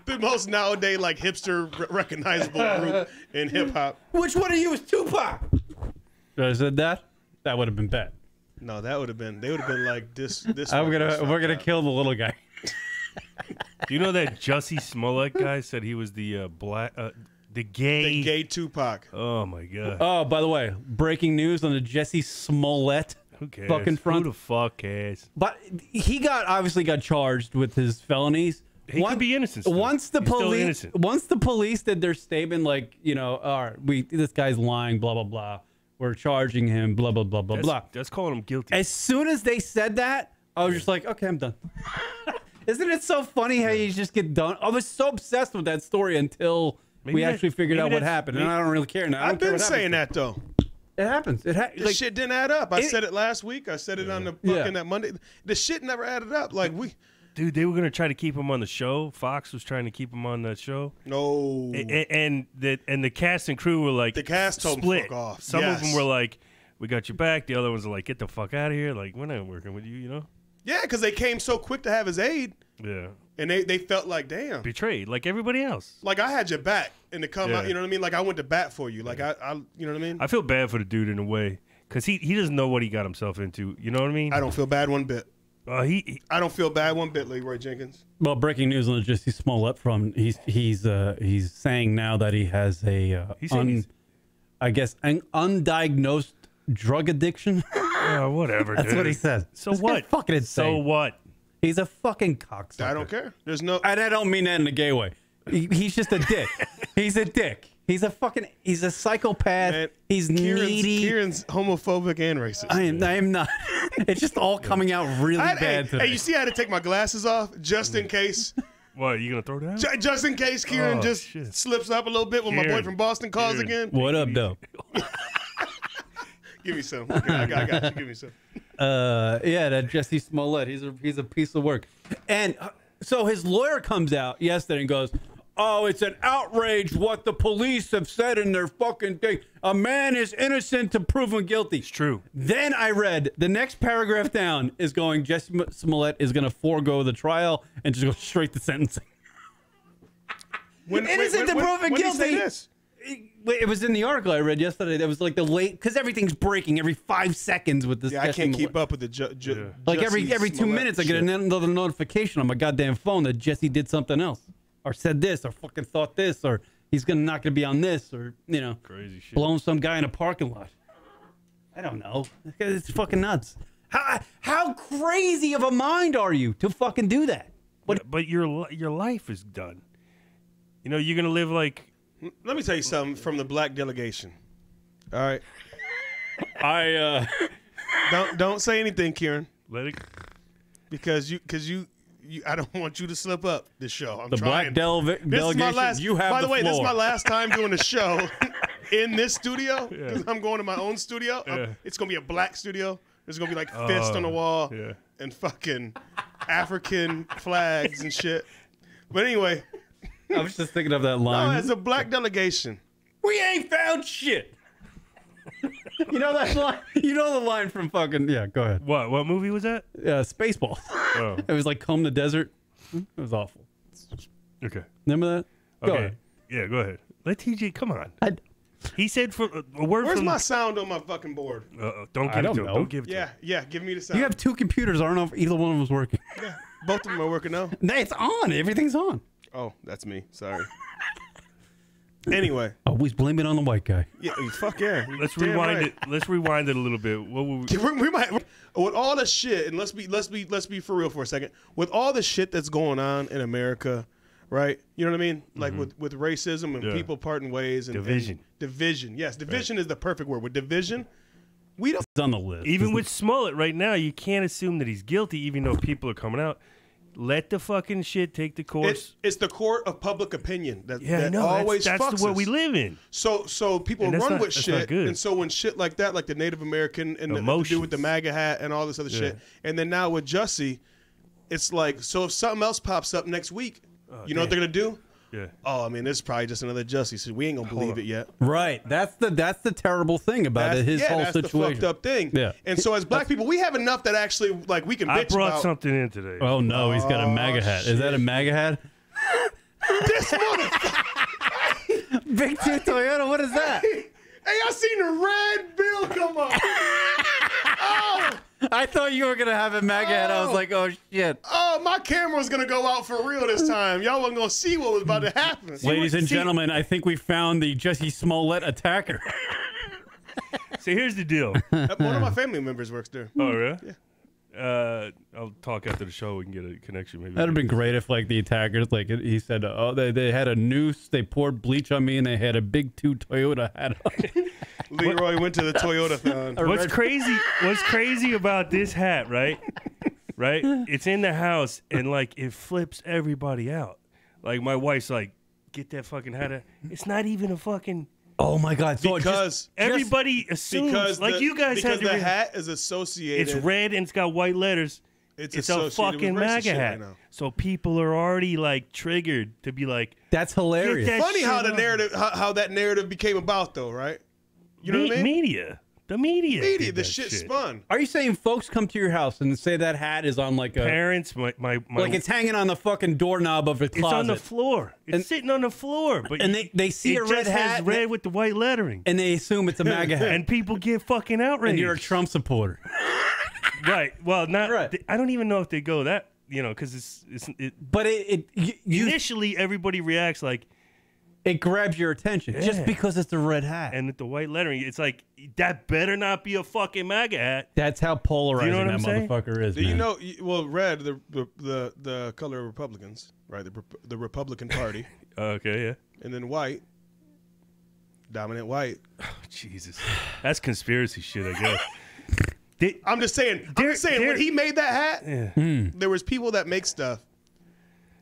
the most nowadays hipster recognizable group in hip hop. Which one of you is Tupac? Should I have said that? That would have been bad. No, that would have been. They would have been like this. We're gonna kill the little guy. Do you know that Jussie Smollett guy said he was the gay Tupac? Oh my god. Oh, by the way, breaking news on the Jussie Smollett. Who cares? Fucking front. Who the fuck cares? But he obviously got charged with his felonies. He could be innocent still. Once the police did their statement, all right, this guy's lying, blah blah blah. We're charging him, blah blah blah blah blah. That's calling him guilty. As soon as they said that, I was just like, okay, I'm done. Isn't it so funny how you just get done? I was so obsessed with that story until we actually figured out what happened, and I don't really care now. I've been saying that though. It happens. This shit didn't add up. I said it last week. I said it on the fucking that Monday. The shit never added up. Dude, they were gonna try to keep him on the show. Fox was trying to keep him on that show. No. And the cast and crew were like, the cast told split. Fuck off. Some of them were like, we got your back. The other ones are like, get the fuck out of here. Like, we're not working with you, Yeah, because they came so quick to have his aid. Yeah. And they felt like, damn. Betrayed, like everybody else. Like I had your back and to come out, you know what I mean? Like I went to bat for you. Like I you know what I mean? I feel bad for the dude in a way. Because he doesn't know what he got himself into. You know what I mean? I don't feel bad one bit. I don't feel bad one bit, Leroy Jenkins. Well, breaking news on the Jussie Smollett front. He's saying now that he has an undiagnosed drug addiction. Whatever. That's what he says. So what? Fucking insane. So what? He's a fucking cocksucker. I don't care. There's no. And I don't mean that in a gay way. He's just a dick. He's a dick. He's a psychopath. Man, he's needy. Kieran's homophobic and racist. I am not. It's just all coming out really bad today. Hey, you see I had to take my glasses off just in case. What, are you going to throw that? Just in case Kieran slips up a little bit when my boy from Boston calls again. What up, though? Give me some. Okay, I got you. Give me some. That Jussie Smollett. He's a piece of work. And so his lawyer comes out yesterday and goes, "Oh, it's an outrage what the police have said in their fucking thing. A man is innocent to proven guilty." It's true. Then I read the next paragraph down is going, Jussie Smollett is going to forego the trial and just go straight to sentencing. Innocent to proven guilty. Did he say this? It was in the article I read yesterday. That was like the late, because everything's breaking every 5 seconds with this. Yeah, I can't keep up with the like every 2 minutes I get another notification on my goddamn phone that Jesse did something else, or said this, or fucking thought this, or he's not gonna be on this, or crazy shit, blowing some guy in a parking lot. I don't know. It's fucking nuts. How crazy of a mind are you to fucking do that? But your life is done. You're gonna live like. Let me tell you something from the black delegation. All right. Don't say anything, Kieran. Let it. Because I don't want you to slip up this show. I'm the trying. Black delegation. You have. By the way, floor. This is my last time doing a show in this studio because I'm going to my own studio. Yeah. It's gonna be a black studio. There's gonna be like fists on the wall and fucking African flags and shit. But anyway. I was just thinking of that line. No, as a black delegation. We ain't found shit. You know that line? You know the line from fucking... Yeah, go ahead. What movie was that? Spaceballs. Oh. It was like Comb the Desert. It was awful. Okay. Remember that? Okay. Go ahead. Yeah, go ahead. Let TJ, come on. He said for a word Where's from... my sound on my fucking board? Don't give it to him. Don't give it to him. Yeah, give me the sound. You have 2 computers. I don't know if either one of them was working. Yeah, both of them are working now. It's on. Everything's on. Oh, that's me. Sorry. Anyway, always blame it on the white guy. Yeah, fuck yeah. Let's rewind it. Let's rewind it a little bit. What we might with all the shit, and let's be for real for a second. With all the shit that's going on in America, right? You know what I mean? Like with racism and people parting ways and division. Division. Yes, division is the perfect word. With division, we don't. It's on the list. Even with Smollett right now, you can't assume that he's guilty, even though people are coming out. Let the fucking shit take the course. It's the court of public opinion that no, always that's fucks what us. we live in. So people run with shit, and so when shit like that, like the Native American and the dude with the MAGA hat and all this other shit, and then now with Jussie, it's like, so if something else pops up next week, you know what they're gonna do? Yeah. Oh, I mean, this is probably just another Jussie, so we ain't gonna believe it yet. Right. That's the terrible thing about it. His whole that's situation. the fucked up thing. Yeah. And so as black people, we have enough that actually like we can bitch about. I brought something in today. Oh no, he's got a MAGA hat. Is that a MAGA hat? This motherfucker. Big Two Toyota. What is that? Hey, I seen the red bill come up. Oh. I thought you were gonna have a MAGA hat. I was like, oh shit. Oh, my camera was gonna go out for real this time. Y'all wasn't gonna see what was about to happen. Ladies and gentlemen, I think we found the Jussie Smollett attacker. So here's the deal. One of my family members works there. Oh, really? Yeah. I'll talk after the show. We can get a connection. Maybe That'd have been great if, like, the attackers, like he said, oh, they had a noose, they poured bleach on me, and they had a big 2 Toyota hat on. Leroy went to the Toyota thon. What's crazy about this hat, right? Right? It's in the house, and like it flips everybody out. Like my wife's like, "Get that fucking hat out." It's not even a fucking. Oh my God! So because everybody assumes, like you guys have the hat is associated. It's red and it's got white letters. It's a fucking MAGA hat. Right, so people are already like triggered to be like, "That's hilarious." Funny how the narrative, how that narrative became about, though, right? You know what I mean? The media. The shit spun. Are you saying folks come to your house and say that hat is on like a parents? My like it's hanging on the fucking doorknob of a closet. It's on the floor. It's sitting on the floor. But they see a red hat, has red with the white lettering, and they assume it's a MAGA hat, and people get fucking outraged. And you're a Trump supporter, right? Well, not. Right. I don't even know if they go that. Because But initially everybody reacts like. It grabs your attention just because it's a red hat. And with the white lettering, it's like, that better not be a fucking MAGA hat. That's how polarizing that motherfucker is, man. You know, well, red, the color of Republicans, right? The Republican Party. Okay, yeah. And then white, dominant white. Oh, Jesus. That's conspiracy shit, I guess. I'm just saying, when he made that hat, there was people that make stuff.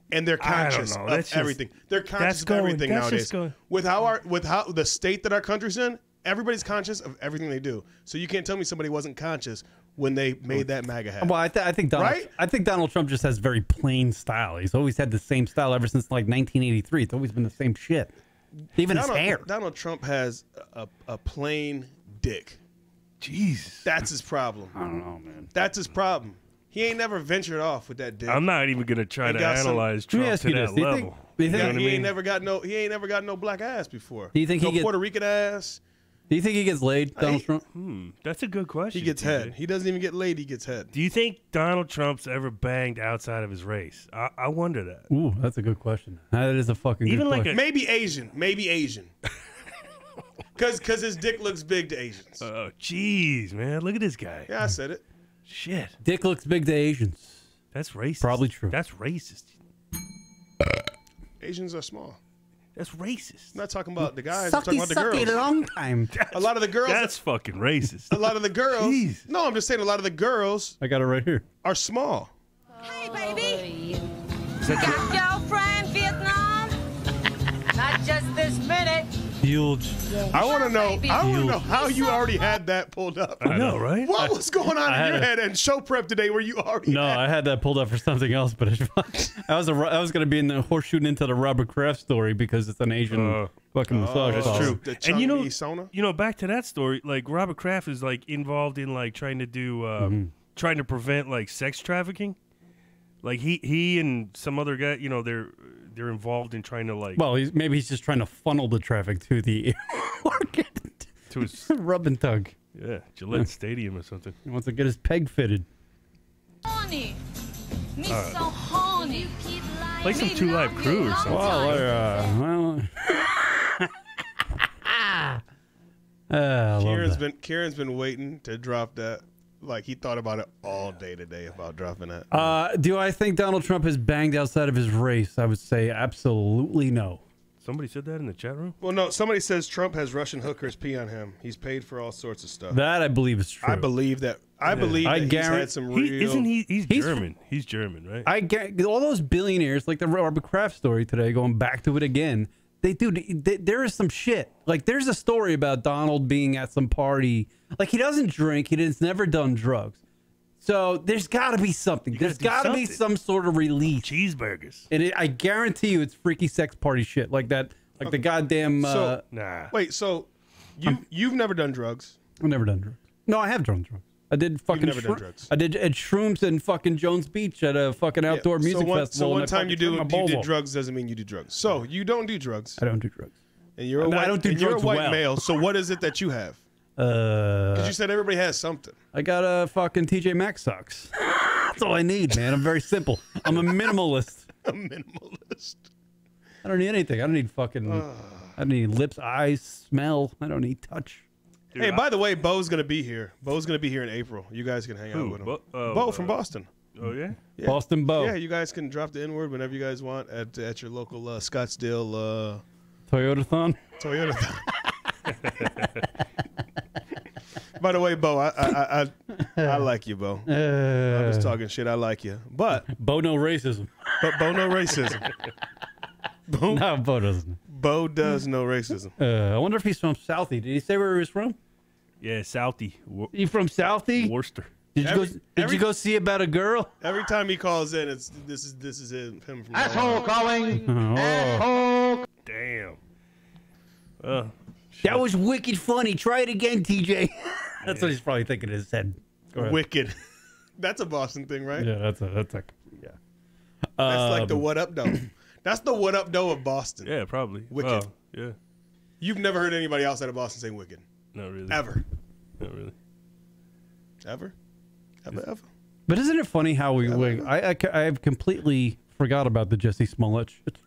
And they're conscious of everything. They're conscious of everything nowadays. With how the state that our country's in, everybody's conscious of everything they do. So you can't tell me somebody wasn't conscious when they made that MAGA hat. Well, I think Donald Trump just has very plain style. He's always had the same style ever since like 1983. It's always been the same shit. Even his hair. Donald Trump has a plain dick. Jesus. That's his problem. I don't know, man. That's his problem. He ain't never ventured off with that dick. I'm not even gonna try to analyze Trump to that level. He ain't never got no black ass before. Do you think no Puerto Rican ass? Do you think he gets laid, Donald Trump? That's a good question. He gets head. He doesn't even get laid. He gets head. Do you think Donald Trump's ever banged outside of his race? I wonder that. Ooh, that's a good question. That is a fucking good question. Maybe Asian. Because his dick looks big to Asians. Oh, jeez, man. Look at this guy. Yeah, I said it. Shit. Dick looks big to Asians. That's racist. Probably true. That's racist. Asians are small. That's racist. I'm not talking about the guys. I'm talking about the girls. Sucky long time. A lot of the girls. That's fucking racist. A lot of the girls. Jeez. No, I'm just saying a lot of the girls. I got it right here. Are small. Hey, baby. Got girlfriend Vietnam? Not just this minute. Huge. I want to know how you already had that pulled up. I know, right? What was going on in your head and show prep today where you already No, I had that pulled up for something else, but I was going to be in the horse shooting into the Robert Kraft story because it's an Asian fucking massage. That's true. And you know, back to that story, like Robert Kraft is like involved in like trying to do trying to prevent like sex trafficking. Like he and some other guy, you know, they're involved in trying to like. Well, maybe he's just trying to funnel the traffic to the market. To his rub and tug. Yeah, Gillette Stadium or something. He wants to get his peg fitted. Honey, me so horny. Play some 2 Live Crew or something. Well, Kieran's been waiting to drop that. Like, he thought about it all day today about dropping that. Do I think Donald Trump has banged outside of his race? I would say absolutely no. Somebody said that in the chat room? Well, no. Somebody says Trump has Russian hookers pee on him. He's paid for all sorts of stuff. That I believe is true. I believe that. I believe that he's had some real... He's German. He's German, right? All those billionaires, like the Robert Kraft story today, going back to it again, there is some shit. Like, there's a story about Donald being at some party. Like, he doesn't drink. He's never done drugs. So there's got to be something. There's got to be some sort of release. Cheeseburgers. And I guarantee you it's freaky sex party shit. Like that. Like the goddamn... nah. Wait, so you've never done drugs? I've never done drugs. No, I have done drugs. I did fucking... You've never done drugs? I did shrooms in fucking Jones Beach at a fucking outdoor music festival. So one time you did drugs doesn't mean you do drugs. So you don't do drugs. I don't do drugs. And you're a white male. So what is it that you have? Because you said everybody has something. I got a fucking TJ Maxx socks. That's all I need, man. I'm very simple. I'm a minimalist. A minimalist. I don't need anything. I don't need fucking... I don't need lips, eyes, smell. I don't need touch. Dude, hey, by the way, Bo's going to be here. Bo's going to be here in April. You guys can hang out with him. Bo from Boston. Oh, yeah? Boston Bo. Yeah, you guys can drop the N-word whenever you guys want at your local Scottsdale... Toyota-thon? Toyota-thon. By the way, Bo, I like you, Bo. I'm just talking shit. I like you. But... Bo no racism. But Bo no racism. No, Bo doesn't. Bo does no racism. I wonder if he's from Southie. Did he say where he was from? Yeah, Southie. You from Southie? Worcester. Did you go see about a girl? Every time he calls in, this is him from asshole calling. Asshole. Damn. That was wicked funny. Try it again, TJ. That's what he's probably thinking in his head. Wicked. That's a Boston thing, right? Yeah, that's yeah. That's like the what up though. That's the what up though of Boston. Yeah, probably. Wicked. Oh, yeah. You've never heard anybody outside of Boston say wicked. Not really. Ever. Not really. Ever. But isn't it funny how I have completely forgot about the Jesse Smollett shit.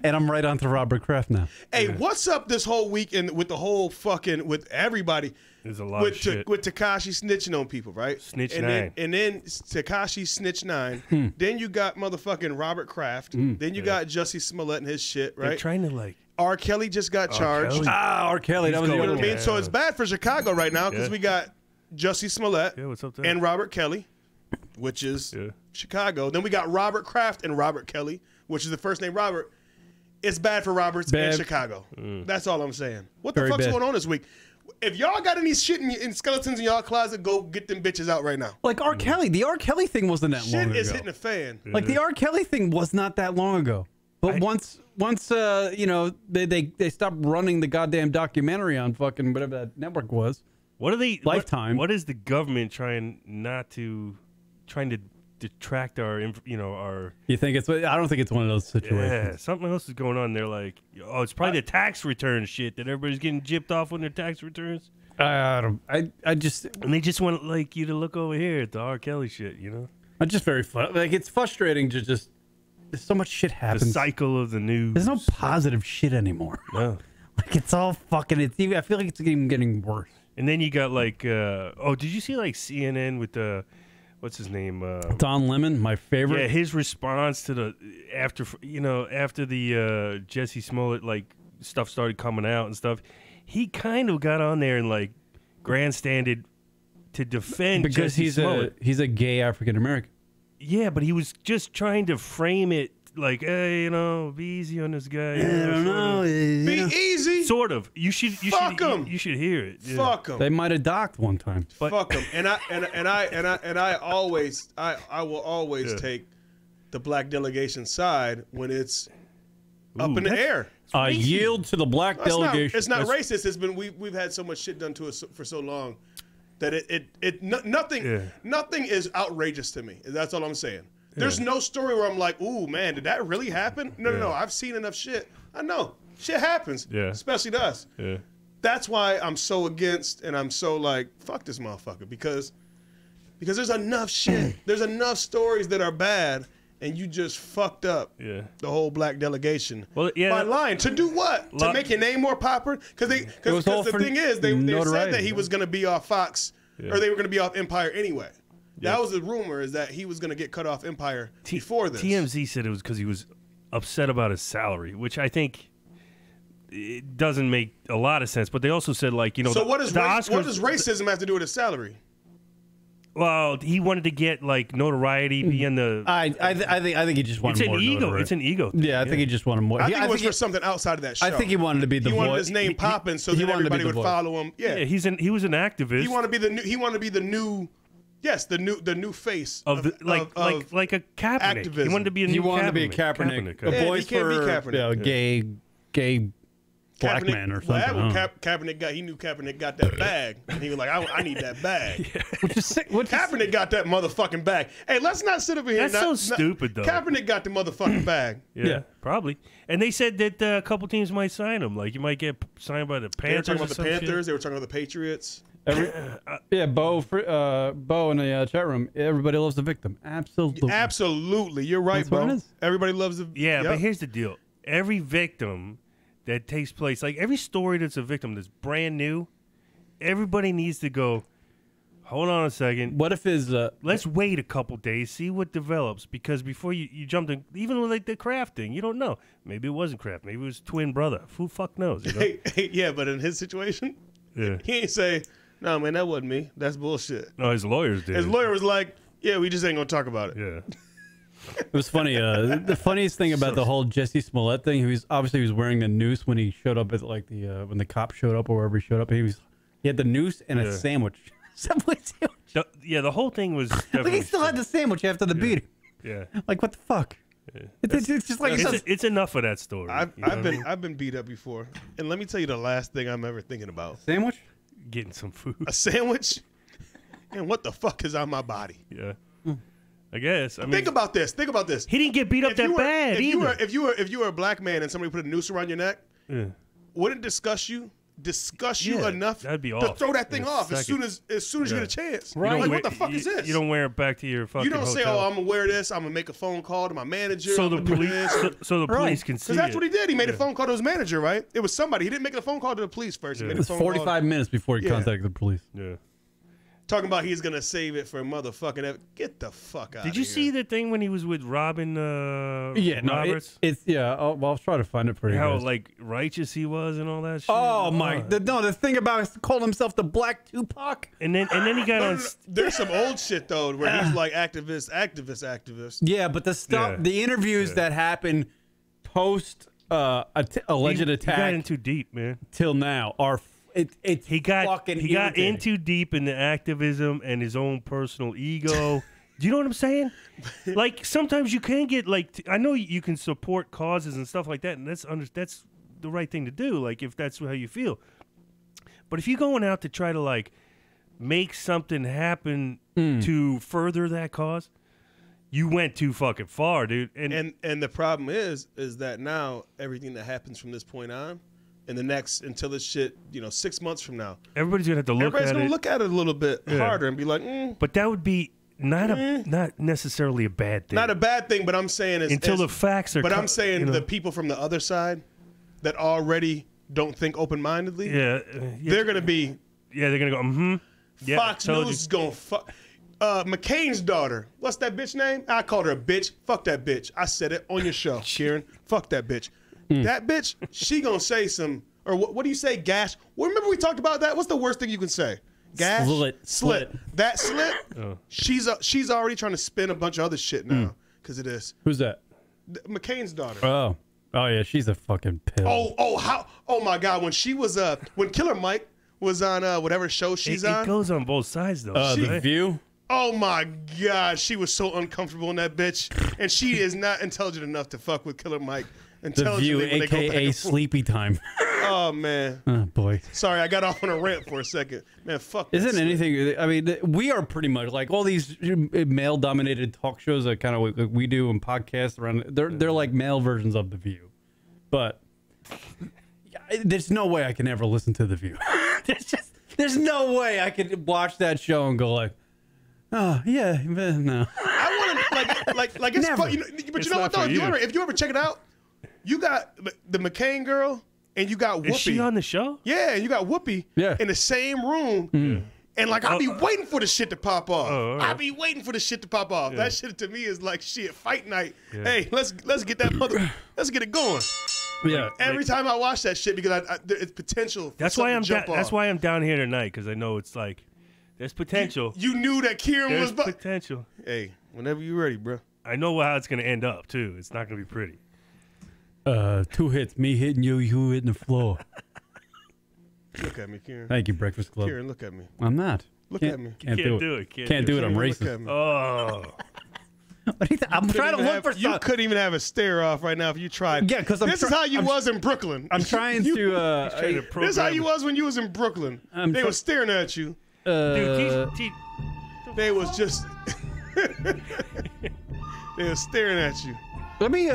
And I'm right on to Robert Kraft now. Hey, what's up this whole weekend with the whole fucking, with everybody? There's a lot of shit. With Tekashi snitching on people, right? Snitch and 9. Then Tekashi snitch 9. Then you got motherfucking Robert Kraft. Then you got Jussie Smollett and his shit, right? They're trying to like... R. Kelly just got charged. R. Kelly. That was you know what I mean? So it's bad for Chicago right now because we got Jussie Smollett and Robert Kelly, which is Chicago. Then we got Robert Kraft and Robert Kelly, which is the first name Robert. It's bad for Roberts in Chicago. That's all I'm saying. What the fuck's going on this week? If y'all got any shit in skeletons in y'all closet, go get them bitches out right now. Like R. Kelly. The R. Kelly thing wasn't that long ago. Shit is hitting a fan. Like the R. Kelly thing was not that long ago. But once you know, they stopped running the goddamn documentary on fucking whatever that network was. What are they? Lifetime. What is the government trying to detract our? You think it's? I don't think it's one of those situations. Yeah, something else is going on. They're like, oh, it's probably the tax return shit that everybody's getting gypped off on their tax returns. I just and they just want like you to look over here at the R. Kelly shit. You know, I'm just very like it's frustrating to just. There's so much shit happens. The cycle of the news. There's no positive shit anymore. No. Like it's all fucking. I feel like it's even getting worse. And then you got like, did you see like CNN with the, what's his name? Don Lemon, my favorite. Yeah, his response to the after the Jesse Smollett like stuff started coming out and stuff, he kind of got on there and like grandstanded to defend because Jesse he's a gay African American. Yeah, but he was just trying to frame it like, hey, be easy on this guy. I don't know. Be easy. Sort of. You should Fuck him. You should hear it. Yeah. Fuck him. They might have docked one time. But fuck him. And I will always take the black delegation side when it's up in the air. Yield to the black delegation. It's not racist. It's been we've had so much shit done to us for so long that nothing is outrageous to me. That's all I'm saying. There's no story where I'm like, ooh, man, did that really happen? No. I've seen enough shit. I know. Shit happens. Yeah. Especially to us. Yeah. That's why I'm so against and I'm so like, fuck this motherfucker. Because there's enough shit. There's enough stories that are bad and you just fucked up Yeah. the whole black delegation Well, yeah, by lying. To do what? To make your name more popular? Because the thing is, they said that he was going to be off Fox, or they were going to be off Empire anyway. That was the rumor, is that he was going to get cut off Empire before this. TMZ said it was because he was upset about his salary, which I think it doesn't make a lot of sense. But they also said, like, you know, so what does racism have to do with his salary? Well, he wanted to get like notoriety, be in the. I think he just wanted more notoriety. It's an ego thing. Yeah, I think he just wanted more. I think it was for something outside of that show. I think he wanted to be the voice. He wanted his name popping so that everybody would follow him. Yeah, he was an activist. He wanted to be the new. Yes, the new face of like a Kaepernick. Activism. He wanted to be a new Kaepernick. A voice for gay black man or something. Well, Kaepernick he knew Kaepernick got that bag, and he was like, I need that bag. Kaepernick got that motherfucking bag. Hey, let's not sit over here. That's so stupid, though. Kaepernick got the motherfucking bag. Yeah, probably. And they said that a couple teams might sign him. Like, you might get signed by the Panthers. They were talking about the Panthers. They were talking about the Patriots. Bo in the chat room. Everybody loves the victim. Absolutely, you're right, That's what Bo. it is. Everybody loves the. Yeah, but here's the deal: every victim that takes place, like every story that's a victim that's brand new, everybody needs to go. Hold on a second. What if his? Let's wait a couple days, see what develops, because before you jumped in, even with like the Kraft thing, you don't know. Maybe it wasn't Kraft. Maybe it was twin brother. Who fuck knows? You know? Yeah, but in his situation, he ain't say. No, man, that wasn't me. That's bullshit. No, his lawyers did. His lawyer was like, yeah, we just ain't going to talk about it. Yeah. It was funny. The funniest thing about the whole Jesse Smollett thing, he was wearing the noose when he showed up at like when the cop showed up or wherever he showed up. He had the noose and a sandwich. Subway sandwich. The whole thing was. Like he still had the sandwich after the beating. Yeah. Like what the fuck? Yeah. It's just like it's enough of that story. I've been beat up before, and let me tell you the last thing I'm ever thinking about. Sandwich. Getting some food. A sandwich? And what the fuck is on my body? Yeah. I guess. I mean, think about this. He didn't get beat up that bad either. If you were a black man and somebody put a noose around your neck, wouldn't it disgust you enough that'd be to throw that thing off as soon as you get a chance? Right. Like, what the fuck is this? You don't wear it back to your fucking hotel. Say, I'm going to wear this. I'm going to make a phone call to my manager. So the police can see it. Because that's what he did. He made a phone call to his manager, right? It was somebody. He didn't make a phone call to the police first. He made a phone 45 minutes before he contacted the police. Yeah. Talking about he's going to save it for motherfucking... Get the fuck out of here. Did you see the thing when he was with Robin Roberts? I'll try to find it for you How, guys. like, righteous he was and all that shit? Oh, my... The thing about calling himself the Black Tupac. And then he got on... There's some old shit, though, where he's like activist. Yeah, but the stuff... The interviews that happened post alleged attack... He got in too deep, man. Till now are... He got in too deep in the activism and his own personal ego. Do you know what I'm saying? Like, sometimes you can get, like... I know you can support causes and stuff like that, and that's the right thing to do, like, if that's how you feel. But if you're going out to try to, like, make something happen to further that cause, you went too fucking far, dude. And the problem is that now everything that happens from this point on, in the next, until this shit, 6 months from now, everybody's gonna have to look at it. Everybody's gonna look at it a little bit harder and be like, But that would be not necessarily a bad thing. Not a bad thing, but I'm saying until the facts are. But I'm saying the people from the other side that already don't think open-mindedly, they're gonna be. Yeah, they're gonna go. Yeah, Fox News is gonna fuck. McCain's daughter, what's that bitch name? I called her a bitch. Fuck that bitch. I said it on your show, Kieran. Fuck that bitch. That bitch, she gonna say some, or what do you say, gash? Well, remember we talked about that? What's the worst thing you can say? Gash? Slit. That slit, she's already trying to spin a bunch of other shit now because of this. Who's that? McCain's daughter. Oh yeah, she's a fucking pill. Oh my God, when she was, when Killer Mike was on whatever show she's on. It goes on both sides, though. The View? Oh my God, she was so uncomfortable in that bitch. And she is not intelligent enough to fuck with Killer Mike. The View, a.k.a. Sleepy Time. Oh, man. Oh, boy. Sorry, I got off on a rant for a second. Man, fuck this. Isn't anything... I mean, we are pretty much like all these male-dominated talk shows that kind of we do and podcasts around... They're like male versions of The View. But there's no way I can ever listen to The View. There's no way I could watch that show and go like, oh, yeah, no. like it's fun. But It's you know what not though? for you. If you ever check it out, you got the McCain girl and you got Whoopi. Is she on the show? Yeah, you got Whoopi in the same room. And like I be waiting for the shit to pop off. Oh, all right. I be waiting for the shit to pop off. Yeah. That shit to me is like shit. Fight night. Yeah. Hey, let's get that let's get it going. Yeah. Every time I watch that shit because it's potential. For That's why I'm. jump That's off. why I'm down here tonight because I know it's like there's potential. You knew that Kieran There's was. potential. Hey, whenever you're ready, bro. I know how it's gonna end up too. It's not gonna be pretty. 2 hits, me hitting you, you hitting the floor. Look at me, Kieran. Thank you, Breakfast Club. Kieran, look at me. I'm not. Look Can't- at me. Can't do it. Can't do it. I'm Kieran, look racist. at me. Oh. I'm trying to look for You something. couldn't even have a stare off right now if you tried. Yeah, 'cause this is how you was in Brooklyn. I'm trying You- to. This is how you was when you was in Brooklyn. They was staring at you. Dude, They was just. They was staring at you. Let me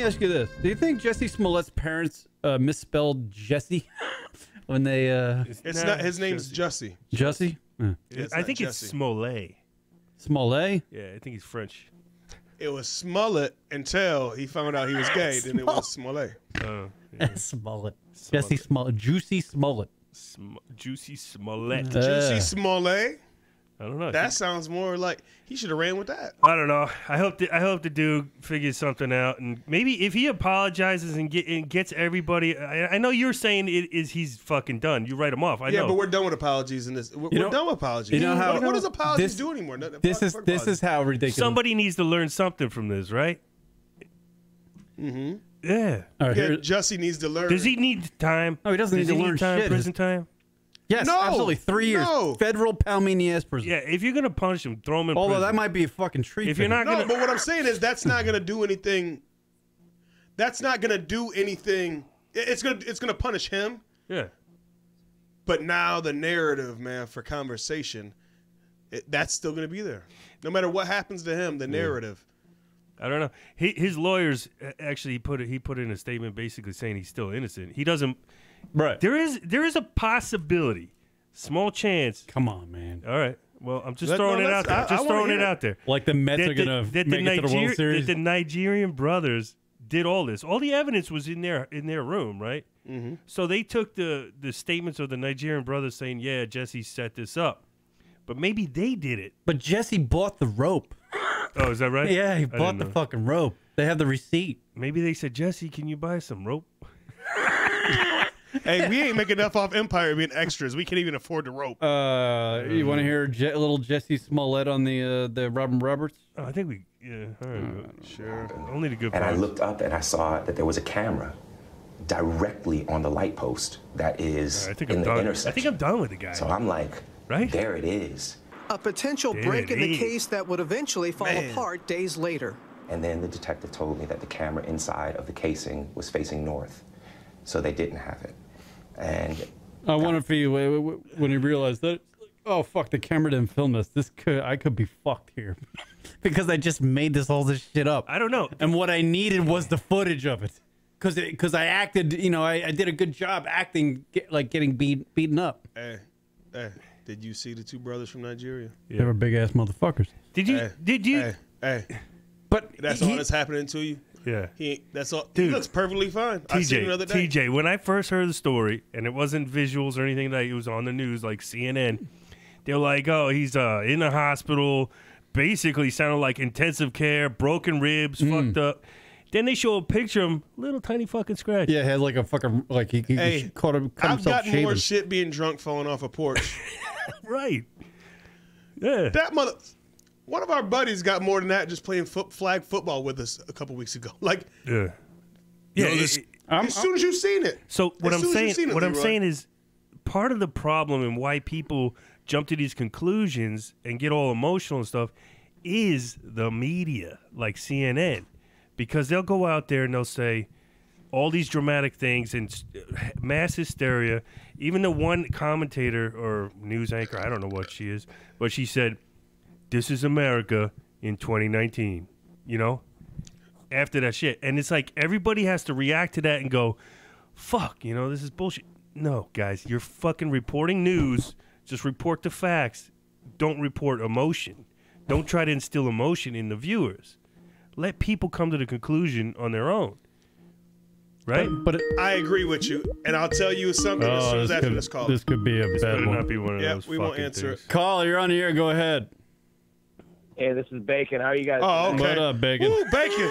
ask you this: do you think Jesse Smollett's parents misspelled Jesse when they? It's not. His name's Jussie. Jesse. I think it's Smollett. Smollett. Yeah, I think he's French. It was Smollett until he found out he was gay. Then it was Smollett. Smollett. Jesse Smollett. Juicy Smollett. Juicy Smollett. Juicy Smollett. I don't know. That sounds more like he should have ran with that. I don't know. I hope the dude figures something out, and maybe if he apologizes and gets everybody. I know you're saying he's fucking done. You write him off. I know. But we're done with apologies in this. We're done with apologies. You know how- what does apologies do anymore? This is how ridiculous. Somebody needs to learn something from this, right? Mm-hmm. Yeah. All right, Jussie needs to learn. Does he need time? No, he doesn't Does need to learn time, shit. Prison time? Yes, No, absolutely. 3 years. no. Federal Palmini-ass prison. Yeah, if you're gonna punish him, throw him in Although prison. that might be a fucking treat. If for you're him. not No, gonna, but what I'm saying is that's not gonna do anything. That's not gonna do anything. It's gonna punish him. yeah. But now the narrative, man, for conversation, that's still gonna be there. No matter what happens to him, the narrative. I don't know. His lawyers actually put in a statement basically saying he's still innocent. He doesn't. Right. There is a possibility, small chance. Come on, man. All right. Well, I'm just Let- throwing no, it let's- out there. I Just wanna throwing hear it it. out there. Like the Mets are gonna make it to the World Series. That the Nigerian brothers did all this. All the evidence was in their room, right? Mm-hmm. So they took the statements of the Nigerian brothers saying, "Yeah, Jesse set this up," but maybe they did it. But Jesse bought the rope. Oh, is that right? Yeah, he I bought didn't the know. fucking rope. They have the receipt. Maybe they said, "Jesse, can you buy some rope?" Hey, we ain't making enough off Empire being extras. We can't even afford the rope. You want to hear a little Jesse Smollett on the Robin Roberts? Oh, I think we. Yeah. All right. Sure. Only the good And I parts. looked up and I saw that there was a camera directly on the light post that is I think in I'm the done. intersection. I think I'm done with the guy. So I'm like, right there it is. A potential There break it in the is. case that would eventually fall Man. apart days later. And then the detective told me that the camera inside of the casing was facing north. So they didn't have it. And I wonder if he, when he realized that, oh fuck, the camera didn't film this. I could be fucked here, because I just made all this shit up. I don't know. And what I needed was the footage of it, because I acted, I did a good job acting, getting beaten up. Hey, did you see the two brothers from Nigeria? They were big ass motherfuckers. Did you? Hey, Did you? Hey, But that's all that's happening to you. Yeah. That's all. Dude. He looks perfectly fine. I seen him the other day. TJ, when I first heard the story, and it wasn't visuals or anything like it was on the news, like CNN, they were like, "Oh, he's in the hospital, basically sounded like intensive care, broken ribs, fucked up." Then they show a picture of him, little tiny fucking scratch. Yeah, he had like a fucking he Hey, cut I've himself got shaving. more shit being drunk falling off a porch. Right. Yeah. That mother. One of our buddies got more than that just playing flag football with us a couple weeks ago. Like, Yeah. you Yeah. know, as soon as you've seen it. So what As I'm soon as saying, you've seen it, what I'm Leroy. saying is, part of the problem and why people jump to these conclusions and get all emotional and stuff is the media, like CNN, because they'll go out there and they'll say all these dramatic things and mass hysteria. Even the one commentator or news anchor, I don't know what she is, but she said, "This is America in 2019." You know, after that shit, and it's like everybody has to react to that and go, "Fuck," this is bullshit. No, guys, you're fucking reporting news. Just report the facts. Don't report emotion. Don't try to instill emotion in the viewers. Let people come to the conclusion on their own. Right? But I agree with you, and I'll tell you something as soon as after this call. This could be a This bad better one. not be one of those we won't fucking answer things. it. Call, you're on the air. Go ahead. Hey, this is Bacon. How are you guys? Oh, doing? okay. What up, Bacon? Ooh, Bacon.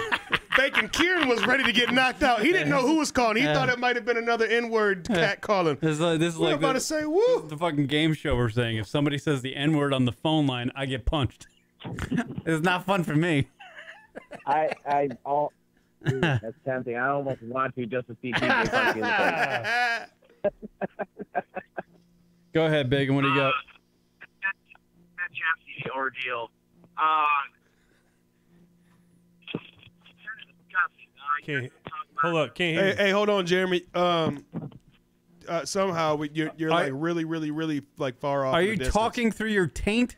Bacon. Kieran was ready to get knocked out. He didn't know who was calling. He thought it might have been another N-word cat calling. This is We're like about to say, woo. the fucking game show we're saying. If somebody says the N-word on the phone line, I get punched. It's not fun for me. That's tempting. I almost want to just to see people punch you in the face. Go ahead, Bacon. What do you got? That Jeffy ordeal. Hold up, can't hear you. Hey, hold on, Jeremy. Somehow you're like really, really, really like far off. Are in you the distance. talking through your taint?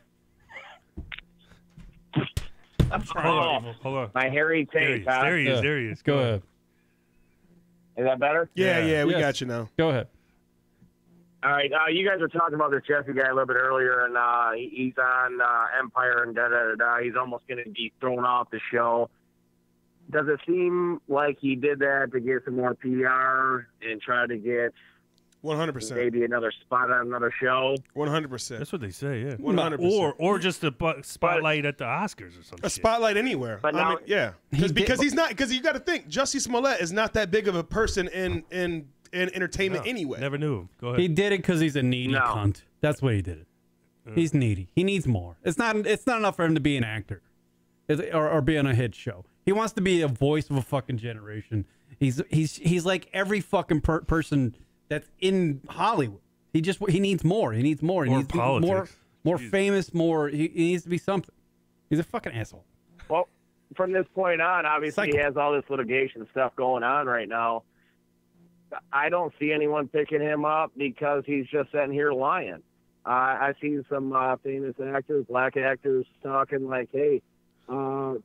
Hold on. My hairy tape. There he is. There he is. Go ahead. Is that better? Yeah, we Yes. got you now. Go ahead. All right. You guys were talking about this Jeffy guy a little bit earlier, and he's on Empire and da-da-da-da. He's almost going to be thrown off the show. Does it seem like he did that to get some more PR and try to get 100%. maybe another spot on another show? 100%. That's what they say, yeah. 100%. Or just a spotlight at the Oscars or something. A spotlight anywhere. But I now- mean, yeah. Because you got to think, Jussie Smollett is not that big of a person in entertainment anyway. Never knew him. Go ahead. He did it because he's a needy cunt. That's why he did it. He's needy. He needs more. It's not enough for him to be an actor or be on a hit show. He wants to be a voice of a fucking generation. He's like every fucking person that's in Hollywood. He needs more. He needs more. He More needs to be politics. more famous. More. He needs to be something. He's a fucking asshole. Well, from this point on, obviously he has all this litigation stuff going on right now. I don't see anyone picking him up because he's just sitting here lying. I've seen some famous actors, black actors, talking like, "Hey, I'm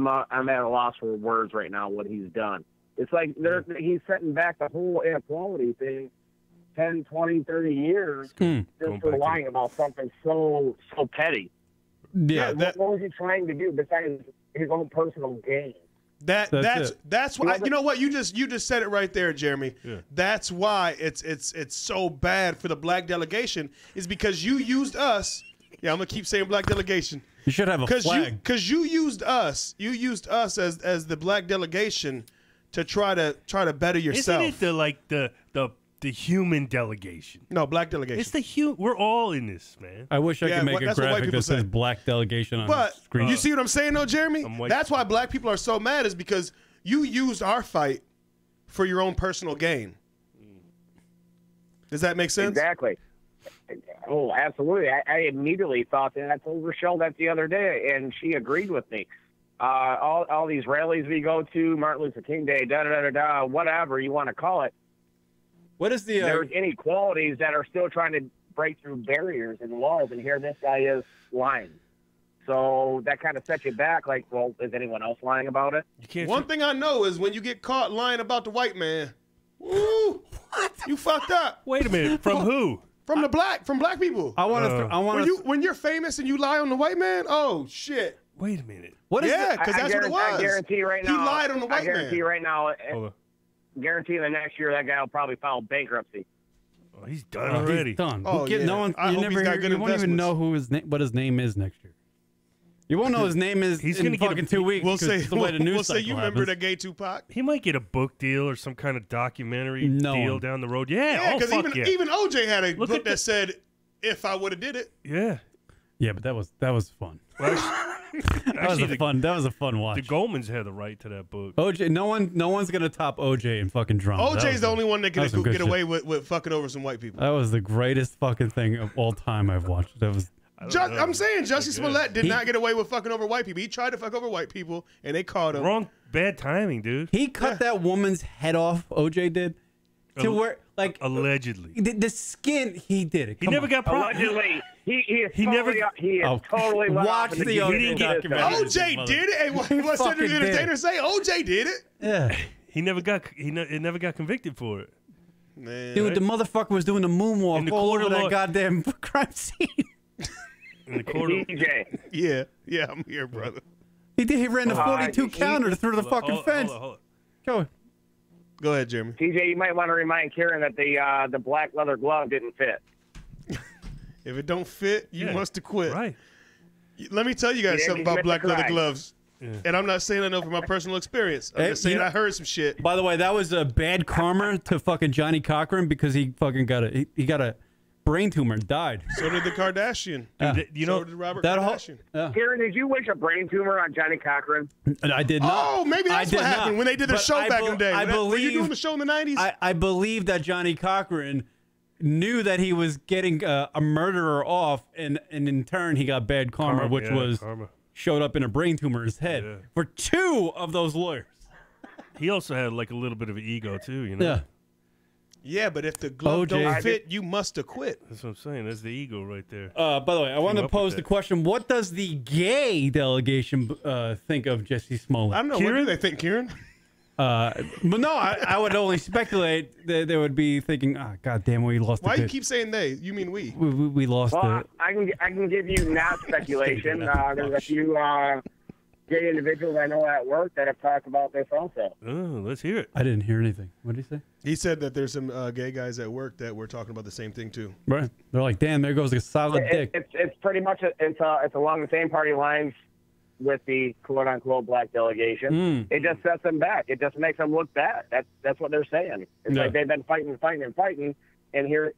at a loss for words right now. What he's done." It's like he's setting back the whole inequality thing 10, 20, 30 years just for lying about something so petty. Yeah. What was he trying to do besides his own personal gain? That's why you know what you just said it right there, Jeremy. Yeah. That's why it's so bad for the black delegation is because you used us. Yeah, I'm gonna keep saying black delegation. You should have a flag. Because you used us. You used us as the black delegation to try to better yourself. Isn't it the human delegation? No, black delegation. It's the human. We're all in this, man. I wish I could make a that's what white graphic people that says say. black delegation on But the screen. you see what I'm saying, though, Jeremy? That's why black people are so mad is because you used our fight for your own personal gain. Does that make sense? Exactly. Oh, absolutely. I immediately thought that. I told Rochelle that the other day, and she agreed with me. All these rallies we go to, Martin Luther King Day, da-da-da-da-da, whatever you want to call it. What is the... There's inequalities that are still trying to break through barriers and walls, and here this guy is lying. So that kind of sets you back, like, well, is anyone else lying about it? One thing I know is when you get caught lying about the white man, woo, what? You fucked up. Wait a minute. From who? From black people. I want to. When you're famous and you lie on the white man, oh shit. Wait a minute. Yeah, because that's what it was. I guarantee right now. He lied on the white man. I guarantee right now. Guarantee the next year that guy will probably file bankruptcy. Oh, he's done already. He's done. Oh, yeah. No one. I You hope never he's got hear, good you won't even investments. know what his name is next year. You won't know his name is. He's in gonna get fucking 2 weeks. We'll 'cause say, it's the way the news we'll say cycle you remember happens. the gay Tupac? He might get a book deal or some kind of documentary No deal one. down the road. Yeah, Yeah, oh, because fuck yeah. even OJ had a Look book at that said, "If I would have did it." Yeah. Yeah, but that was fun. Well, That was a fun watch. The Goldmans had the right to that book. OJ, no one's gonna top OJ in fucking drama. OJ's the only one that can some good get shit. away with fucking over some white people. That was the greatest fucking thing of all time I've watched. That was. I'm saying Jussie Smollett did not get away with fucking over white people. He tried to fuck over white people, and they caught him. Wrong, bad timing, dude. He cut that woman's head off. OJ did. To where, like, allegedly, the skin. He did it. He never got Allegedly, he is He totally, never- he is Oh, totally let watch off the he OJ didn't get it. documentary. OJ did it. Hey, what He Cedric fucking the did. Entertainer say? OJ did it. Yeah. He never got. He never got convicted for it. Man, Dude, the motherfucker was doing the moonwalk In the all court over of that law- goddamn crime scene. In the corner. DJ. Yeah, I'm here, brother. He did. He ran the 42 counter through the fucking fence. Hold on. Go ahead, Jeremy. TJ, you might want to remind Karen that the black leather glove didn't fit. If it don't fit, you must have quit. Right. Let me tell you guys something about black leather gloves. Yeah. And I'm not saying I know from my personal experience. I'm just saying I heard some shit. By the way, that was a bad karma to fucking Johnny Cochran because he fucking got a brain tumor and died. So did the Kardashian. So did Robert Kardashian. Karen, did you wish a brain tumor on Johnny Cochran? I did not. Oh, maybe that's what happened when they did the show back in the day. Were you doing the show in the 90s? I believe that Johnny Cochran knew that he was getting a murderer off, and in turn he got bad karma, which was showed up in a brain tumor in his head for 2 of those lawyers. He also had like a little bit of an ego too, you know. Yeah, but if the glove don't fit, you must have quit. That's what I'm saying. That's the ego right there. By the way, I want to pose the question: what does the gay delegation think of Jesse Smollett? I don't know. What do they think, Kieran? But no, I would only speculate that they would be thinking, "Ah, God damn, we lost." Why you keep saying they? You mean we? We lost it. I can give you not speculation. There's a few gay individuals I know at work that have talked about this also. Oh, let's hear it. I didn't hear anything. What did he say? He said that there's some gay guys at work that were talking about the same thing too. Right. They're like, "Damn, there goes a solid dick." It's pretty much it's along the same party lines with the quote unquote black delegation. It just sets them back. It just makes them look bad. That's what they're saying. It's like they've been fighting, and here it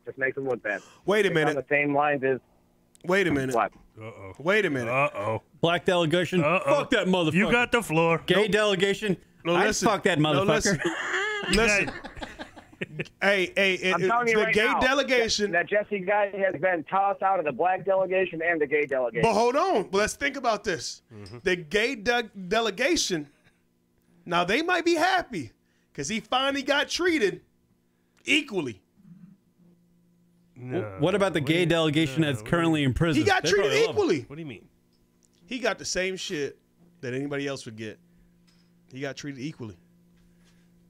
just makes them look bad. Wait a minute. On the same lines as. Wait a minute. What? Uh-oh. Wait a minute. Uh-oh. Black delegation. Fuck that motherfucker. You got the floor. Gay delegation. No, listen. Fuck that motherfucker. Listen. Hey, I'm telling you the right gay now, delegation. That Jesse guy has been tossed out of the black delegation and the gay delegation. But hold on. Well, let's think about this. The gay delegation, now they might be happy because he finally got treated equally. No. What about the gay delegation that's currently in prison? He got treated equally. What do you mean? He got the same shit that anybody else would get. He got treated equally.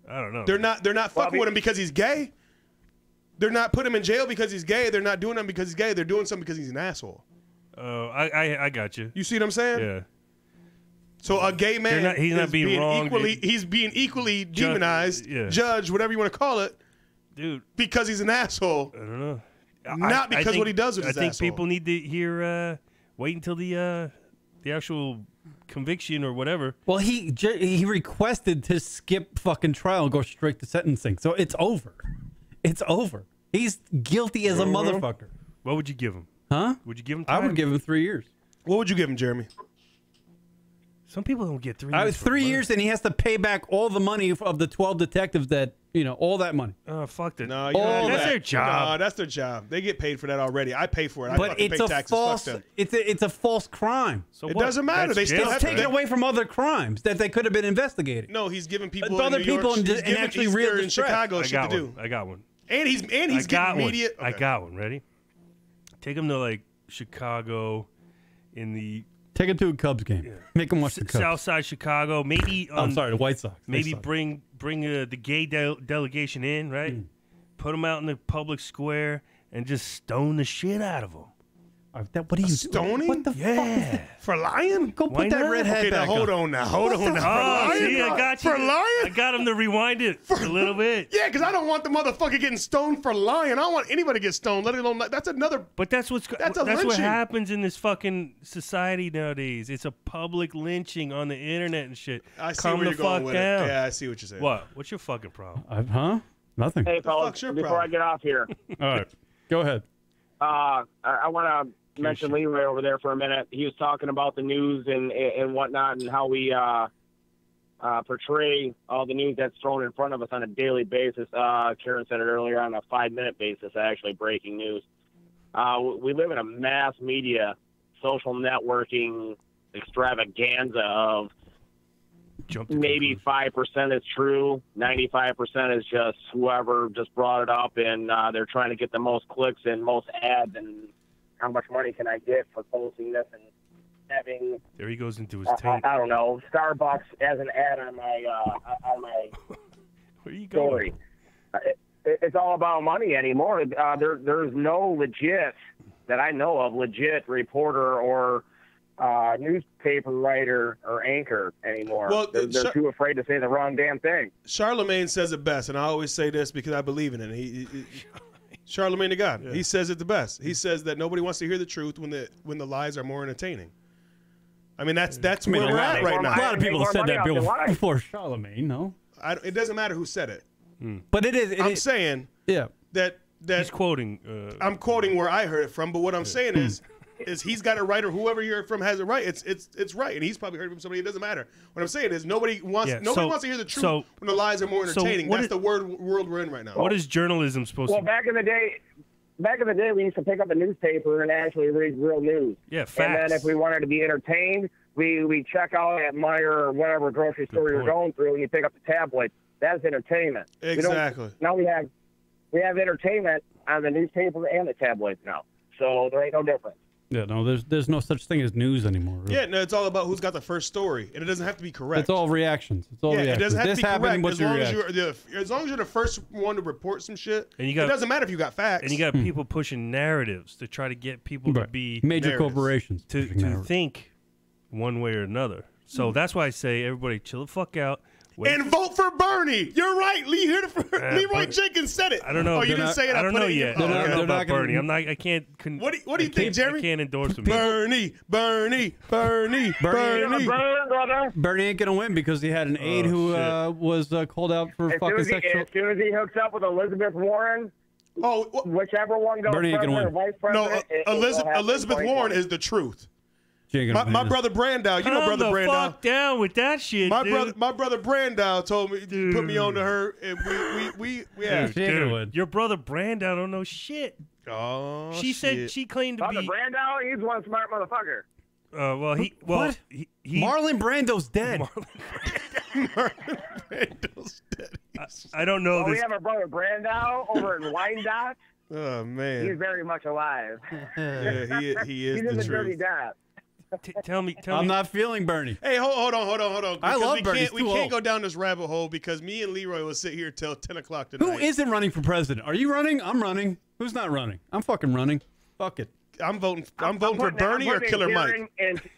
I don't know. They're not fucking with him because he's gay. They're not putting him in jail because he's gay. They're not doing him because he's gay. They're doing something because he's an asshole. Oh, I got you. You see what I'm saying? Yeah. So a gay man, he's not being wrong. He's being equally demonized, judged, whatever you want to call it, dude, because he's an asshole. I don't know. Not because what he does with his asshole. I think people need to hear. Wait until the actual conviction or whatever. Well, he requested to skip fucking trial and go straight to sentencing, so it's over. It's over. He's guilty as a motherfucker. What would you give him? Huh? Would you give him? I Time? would give him 3 years. What would you give him, Jeremy? Some people don't get 3 years. 3 years, and he has to pay back all the money of the 12 detectives that, all that money. Oh, fuck that. No, that's their job. No, that's their job. They get paid for that already. I pay for it. But it's pay a taxes. false. Fuck them. It's a false crime. So it what? doesn't matter. They still have to taken away from other crimes that they could have been investigating. No, he's giving people other in New people York, in actually he's real in distress. Chicago shit to do. I got one. And he's getting media. Okay. I got one. Ready? Take him to like Chicago, in the. Take him to a Cubs game. Yeah. Make him watch the Cubs. Southside Chicago. Maybe. I'm sorry, the White Sox. Maybe bring the gay delegation in, right? Put them out in the public square and just stone the shit out of them. What are you stoning? What the fuck? For lying? Go put that red hat back hold on. on now. Hold on now. Oh, see, I got you. For lying? I got him to rewind it a little bit. Yeah, because I don't want the motherfucker getting stoned for lying. I don't want anybody to get stoned, let alone that's another. But that's what lynching. happens in this fucking society nowadays. It's a public lynching on the internet and shit. I see Calm where the you're going fuck with down. it. Yeah, I see what you're saying. What? What's your fucking problem? Huh? Nothing. Hey, fellas, before I get off here. All right. Go ahead. I want to mention Leroy over there for a minute. He was talking about the news and whatnot and how we portray all the news that's thrown in front of us on a daily basis. Karen said it earlier, on a 5-minute basis, actually, breaking news. We live in a mass media, social networking extravaganza of maybe 5% is true, 95% is just whoever just brought it up, and they're trying to get the most clicks and most ads, and how much money can I get for posting this and having... There he goes into his tank. I don't know, Starbucks as an ad on my Where are you going? story. It's all about money anymore. There's no legit that I know of, legit reporter or newspaper writer or anchor anymore. Well, they're too afraid to say the wrong damn thing. Charlemagne says it best, and I always say this because I believe in it. Charlemagne the God. Yeah. He says it the best. He says that nobody wants to hear the truth when the lies are more entertaining. I mean, that's where we're at right now. A lot of people have said that before Charlemagne, no? It doesn't matter who said it. But it is. I'm saying that he's quoting. I'm quoting where I heard it from, but what I'm saying is he's got it right, or whoever you heard from has it right. It's right, and he's probably heard it from somebody. It doesn't matter. What I'm saying is nobody wants to hear the truth when the lies are more entertaining. That's the world we're in right now. What is journalism supposed to? Well, back in the day, we used to pick up a newspaper and actually read real news. Yeah, facts. And then if we wanted to be entertained, we check out at Meijer or whatever grocery store you're going through, and you pick up the tabloid. That's entertainment. Exactly. Now we have entertainment on the newspaper and the tabloids now, so there ain't no difference. Yeah, no, there's no such thing as news anymore. Really. Yeah, no, it's all about who's got the first story, and it doesn't have to be correct. It's all reactions. It's all reactions. It doesn't have this to be happened, correct. what's As long as you're the first one to report some shit, and it doesn't matter if you got facts. And you got people pushing narratives to try to get people to be major corporations to think one way or another. So that's why I say everybody chill the fuck out. And vote for Bernie. You're right. Leroy Jenkins said it. I don't know. Oh, you didn't say it. I don't know yet. I don't know about Bernie. I can't. What do you think, Jerry? I can't endorse him. Bernie ain't gonna win because he had an aide who was called out for fucking sexual. As soon as he hooks up with Elizabeth Warren, whichever one goes Bernie ain't gonna president or vice president. No, Elizabeth Warren is the truth. My brother Brandow, you know brother Brandow. Fuck down with that shit, my dude. brother Brandow told me to put me on to her, and we dude, your brother Brandow don't know shit. Oh, she said she claimed to be. Brandow, he's one smart motherfucker. What? Marlon Brando's dead. Marlon Brando's dead. I don't know this. We have our brother Brandow over in Wyandotte. Oh man, he's very much alive. Yeah, he is. He's in the dirty dot. Tell me. I'm not feeling Bernie. Hey, hold on. I love Bernie. We can't go down this rabbit hole because me and Leroy will sit here till 10 o'clock tonight. Who isn't running for president? Are you running? I'm running. Who's not running? I'm fucking running. Fuck it. I'm voting for Bernie or Killer Mike.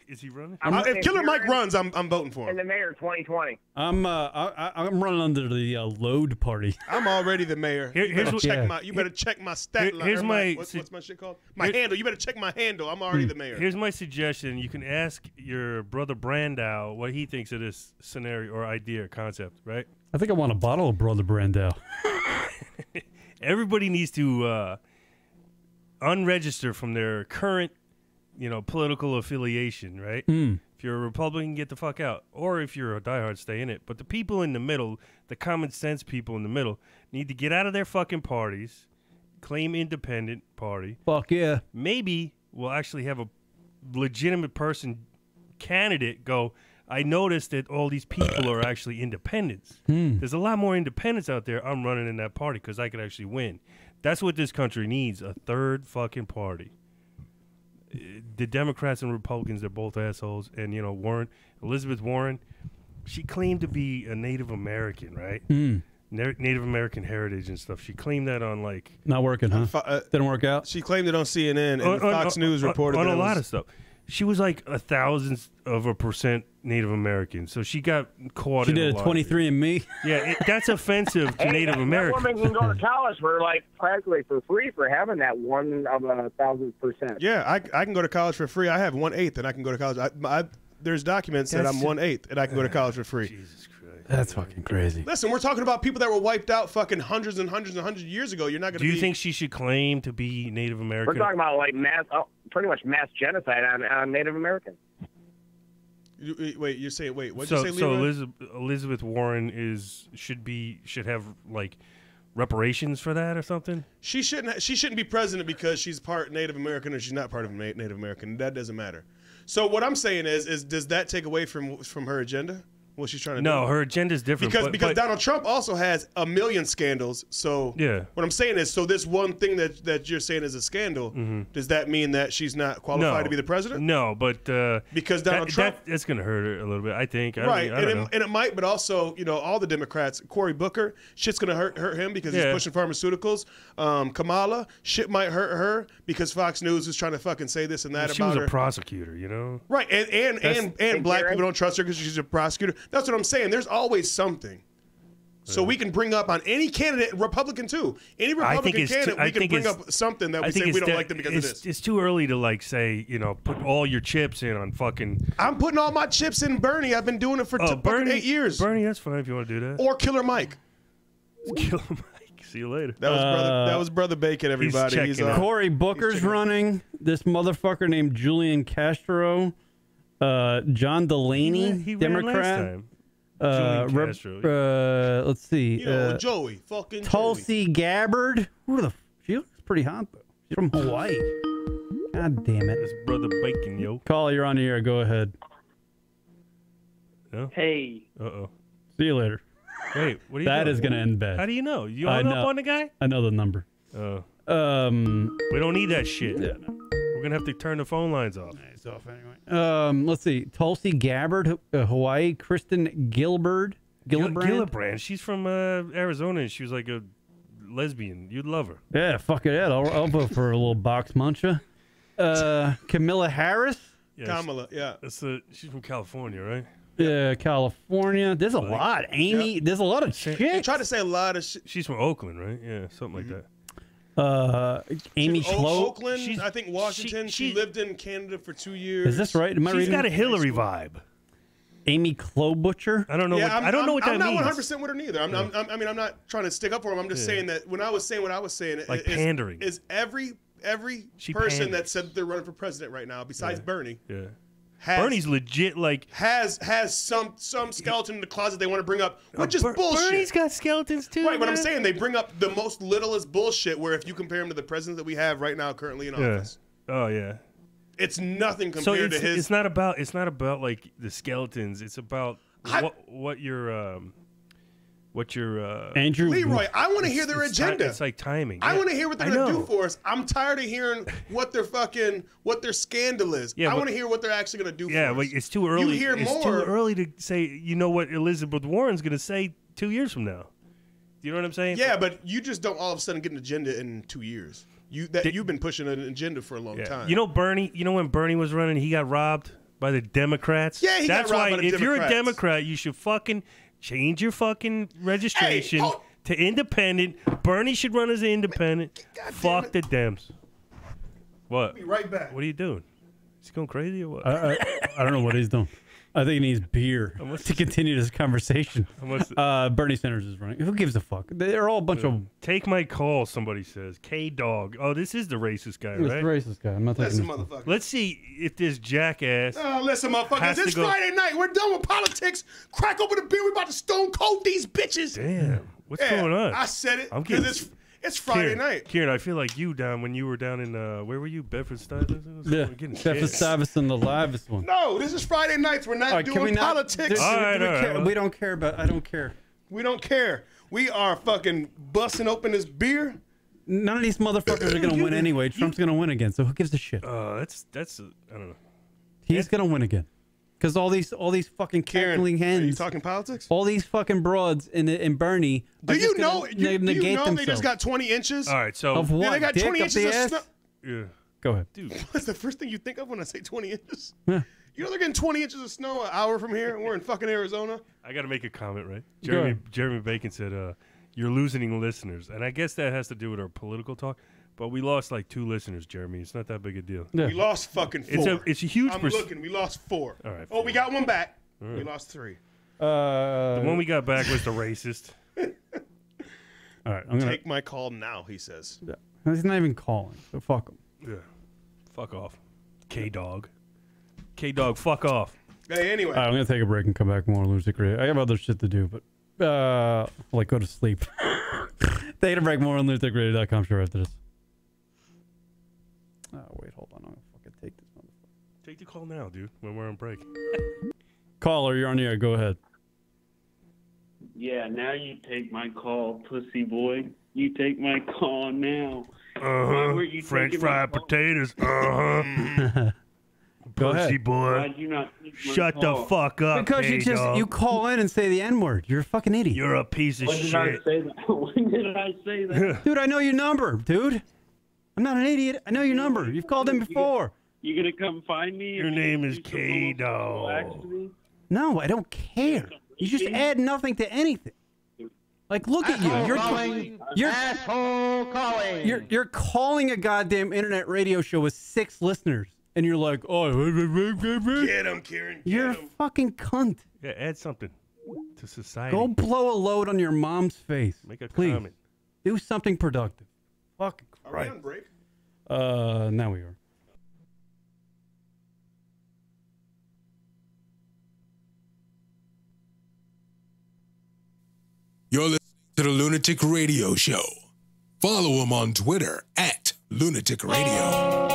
Is he running? If Killer Mike runs, I'm voting for him. In the mayor 2020. I'm running under the load party. I'm already the mayor. You better check my stat line. Here's my what's my shit called? My handle. You better check my handle. I'm already the mayor. Here's my suggestion. You can ask your brother Brandow what he thinks of this scenario or idea or concept, right? I think I want a bottle of Brother Brandow. Everybody needs to unregister from their current, political affiliation, right? If you're a Republican, get the fuck out. Or if you're a diehard, stay in it. But the people in the middle, the common sense people in the middle, need to get out of their fucking parties, claim independent party. Fuck yeah. Maybe we'll actually have a legitimate candidate go, I noticed that all these people are actually independents. There's a lot more independents out there. I'm running in that party because I could actually win. That's what this country needs, a third fucking party. The Democrats and Republicans, they're both assholes. And, Elizabeth Warren, she claimed to be a Native American, right? Native American heritage and stuff. She claimed that on, Not working, huh? Didn't work out? She claimed it on CNN, and Fox News reported on a lot of stuff. She was like 1,000% Native American, so she got caught. She did a 23andMe. Yeah, that's offensive to Native Americans. That woman can go to college for practically for free for having that 1,000%. Yeah, I can go to college for free. I have 1/8, and I can go to college. There's documents that I'm 1/8, and I can go to college for free. Jesus Christ, that's fucking crazy. Listen, we're talking about people that were wiped out fucking hundreds and hundreds and hundreds of years ago. You're not going to. Do you think she should claim to be Native American? We're talking about pretty much mass genocide on Native Americans. Wait, you're saying what'd you say, Leroy? So Elizabeth Warren should have reparations for that or something? She shouldn't be president because she's part Native American or she's not part of Native American. That doesn't matter. So what I'm saying is does that take away from her agenda? what she's trying to do. No, her agenda's different. Because Donald Trump also has a million scandals. So yeah. What I'm saying is, so this one thing that you're saying is a scandal, does that mean that she's not qualified to be the president? No, but because Donald Trump, that's going to hurt her a little bit, I think. Right, I don't know. And it might, but also, all the Democrats, Cory Booker, shit's going to hurt him because he's pushing pharmaceuticals. Kamala, shit might hurt her because Fox News is trying to fucking say this and that about her. She was a prosecutor, you know? Right, and black people don't trust her because she's a prosecutor. That's what I'm saying. There's always something. So we can bring up on any candidate, Republican too. Any Republican candidate, we can bring up something that we say we don't like them because of this. It's too early to say, put all your chips in on fucking. I'm putting all my chips in Bernie. I've been doing it for fucking 8 years. Bernie, that's fine if you want to do that. Or Killer Mike. Killer Mike. See you later. That was brother Bacon, everybody. He's Cory Booker's running. This motherfucker named Julian Castro. John Delaney, he Democrat. Julian Castro. Let's see. Joey. Fucking Tulsi Gabbard. She looks pretty hot, though. She's from Hawaii. God damn it. It's brother Bacon, yo. Call, you're on the air. Go ahead. No? Hey. Uh-oh. See you later. Wait, what are you That doing? is going to end bad. How do you know? You hung up on the guy? I know the number. Oh. We don't need that shit. Yeah, no. We're going to have to turn the phone lines off. It's off anyway. Let's see. Tulsi Gabbard, Hawaii. Kristen Gillibrand. Gillibrand. She's from Arizona, and she was like a lesbian. You'd love her. Yeah, fuck it. I'll vote for a little box muncher. Camilla Harris. Yeah, Kamala, yeah. She's from California, right? Yeah, California. There's a lot. Amy. There's a lot of chicks. They try to say a lot of shit. She's from Oakland, right? Yeah, something like that. Amy Schlo. Oakland, I think Washington. She lived in Canada for 2 years. Is this right? She's got a Hillary vibe. Amy Klobuchar. I don't know. Yeah, I don't know what that means. I'm not 100% with her neither. I'm not trying to stick up for him. I'm just saying that when I was saying what I was saying, pandering is every person that said they're running for president right now, besides Bernie. Yeah. Bernie's legit, has some skeleton in the closet they want to bring up, which is bullshit. Bernie's got skeletons too. Right, but I'm saying they bring up the most littlest bullshit. Where if you compare him to the president that we have right now, currently in office, oh yeah, it's nothing compared to his. It's not about like the skeletons. It's about what your Andrew Leroy. I want to hear their agenda. It's like timing. I want to hear what they're gonna do for us. I'm tired of hearing what their scandal is. Yeah, I want to hear what they're actually gonna do. Yeah, for but us. it's too early. You hear it's more. too early to say. You know what Elizabeth Warren's gonna say 2 years from now. Do you know what I'm saying? Yeah, but you just don't all of a sudden get an agenda in 2 years. You've been pushing an agenda for a long time. You know Bernie. You know when Bernie was running, he got robbed by the Democrats. Yeah, he That's got robbed why by the if you're a Democrats. Democrat, you should fucking change your fucking registration to independent. Bernie should run as an independent. Fuck the Dems. What? I'll be right back. What are you doing? Is he going crazy or what? I don't know what he's doing. I think he needs beer to continue this conversation. Bernie Sanders is running. Who gives a fuck? They're all a bunch of... Take my call, somebody says. K-Dog. Oh, this is the racist guy, Who's right? the racist guy? I'm not taking Listen, this. motherfucker. Let's see if this jackass... Oh, listen, motherfuckers. has It's to go- Friday night. We're done with politics. Crack open the beer. We're about to stone cold these bitches. Damn. What's going on? I said it. I'm getting... It's Friday night. Kieran, I feel like you when you were down in, where were you? Bedford-Stuyvesant? Yeah, Bedford-Stuyvesant, the livest one. No, this is Friday nights. We're not doing politics. We don't care about... I don't care. We don't care. We are fucking busting open this beer. None of these motherfuckers are going to win anyway. Trump's going to win again, so who gives a shit? That's I don't know. He's going to win again. Because all these fucking cackling hens. Are you talking politics? All these fucking broads in Bernie. Do you know? Negate Do you know themselves. they just got 20 inches? All right, so of what? Yeah, they got Dick 20 up inches the of ass? snow. Yeah. Go ahead. Dude. What's the first thing you think of when I say 20 inches? Yeah. You know they're getting 20 inches of snow an hour from here, and we're in fucking Arizona. I got to make a comment, right? Go ahead. Jeremy Bacon said, "You're losing listeners," and I guess that has to do with our political talk. But we lost like 2 listeners, Jeremy. It's not that big a deal. Yeah. We lost fucking 4. It's a huge. I'm looking. We lost 4. All right. Oh, we got one back. Right. We lost 3. The one we got back was the racist. All right, I'm gonna take my call now. He says. Yeah. He's not even calling, so fuck him. Yeah. Fuck off. K-Dog. K-Dog, fuck off. Hey, anyway. All right, I'm gonna take a break and come back more Lunatic Radio. I have other shit to do, but like go to sleep. Take a break. More on LunaticRadio.com. Sure after this. Oh wait, hold on. I'm gonna fucking take this motherfucker. Take the call now, dude. When we're on break. Caller, you're on the air. Go ahead. Yeah, now you take my call, pussy boy. You take my call now. French fried potatoes. Go ahead. Pussy boy. Why'd you not take my Shut the call? fuck up. Because K-Dog. you call in and say the N-word. You're a fucking idiot. You're a piece of When did I say that? When did I say that? Dude, I know your number, dude. I'm not an idiot. I know your number. You've called in before. You gonna come find me? Your name is K-Dog. No, I don't care. You just add nothing to anything. Like, look at you. You're calling a goddamn internet radio show with 6 listeners, and you're like, oh, Get him, Kieran. you're a fucking cunt. Yeah, add something to society. Go blow a load on your mom's face. Make a please. comment. Do something productive. Fucking Are we on break? now we are. You're listening to the Lunatic Radio Show. Follow him on Twitter at Lunatic Radio.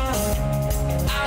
I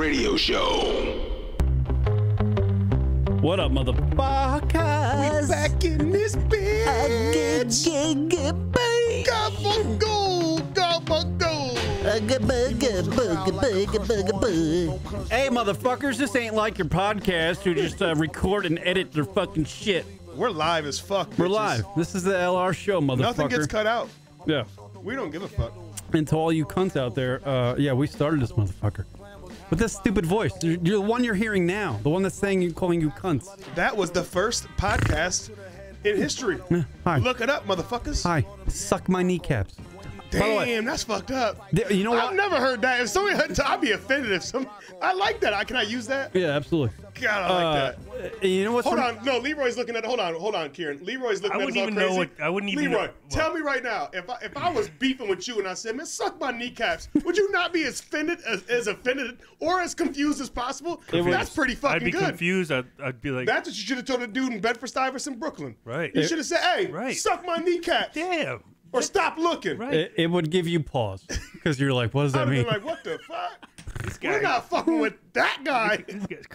Radio Show. What up, motherfuckers? We back in this bitch. Hey, motherfuckers, this ain't like your podcast who just record and edit their fucking shit. We're live as fuck. We're bitches. live. This is the LR show, motherfucker. Nothing gets cut out. Yeah. We don't give a fuck. And to all you cunts out there, yeah, we started this motherfucker. With this stupid voice. You're the one you're hearing now. The one that's calling you cunts. That was the first podcast in history. Hi. Look it up, motherfuckers. Hi. Suck my kneecaps. Damn, that's fucked up. You know what? I've never heard that. If somebody heard I'd be offended if some. I like that. Can I use that? Yeah, absolutely. God, I like that. You know what? Hold on. No, Leroy's looking at. Hold on, Kieran. Leroy's looking at us all crazy. I wouldn't even Leroy, know. tell me right now. If I was beefing with you and I said, "Man, suck my kneecaps," would you not be as offended or as confused as possible? That's pretty fucking good. I'd be confused. I'd be like, that's what you should have told the dude in Bedford-Stuyvesant, Brooklyn. Right. You should have said, "Hey, suck my kneecaps." Damn. Or stop looking. Right. It would give you pause because you're like, what does that I'd mean? be like, what the fuck? We're not fucking with that guy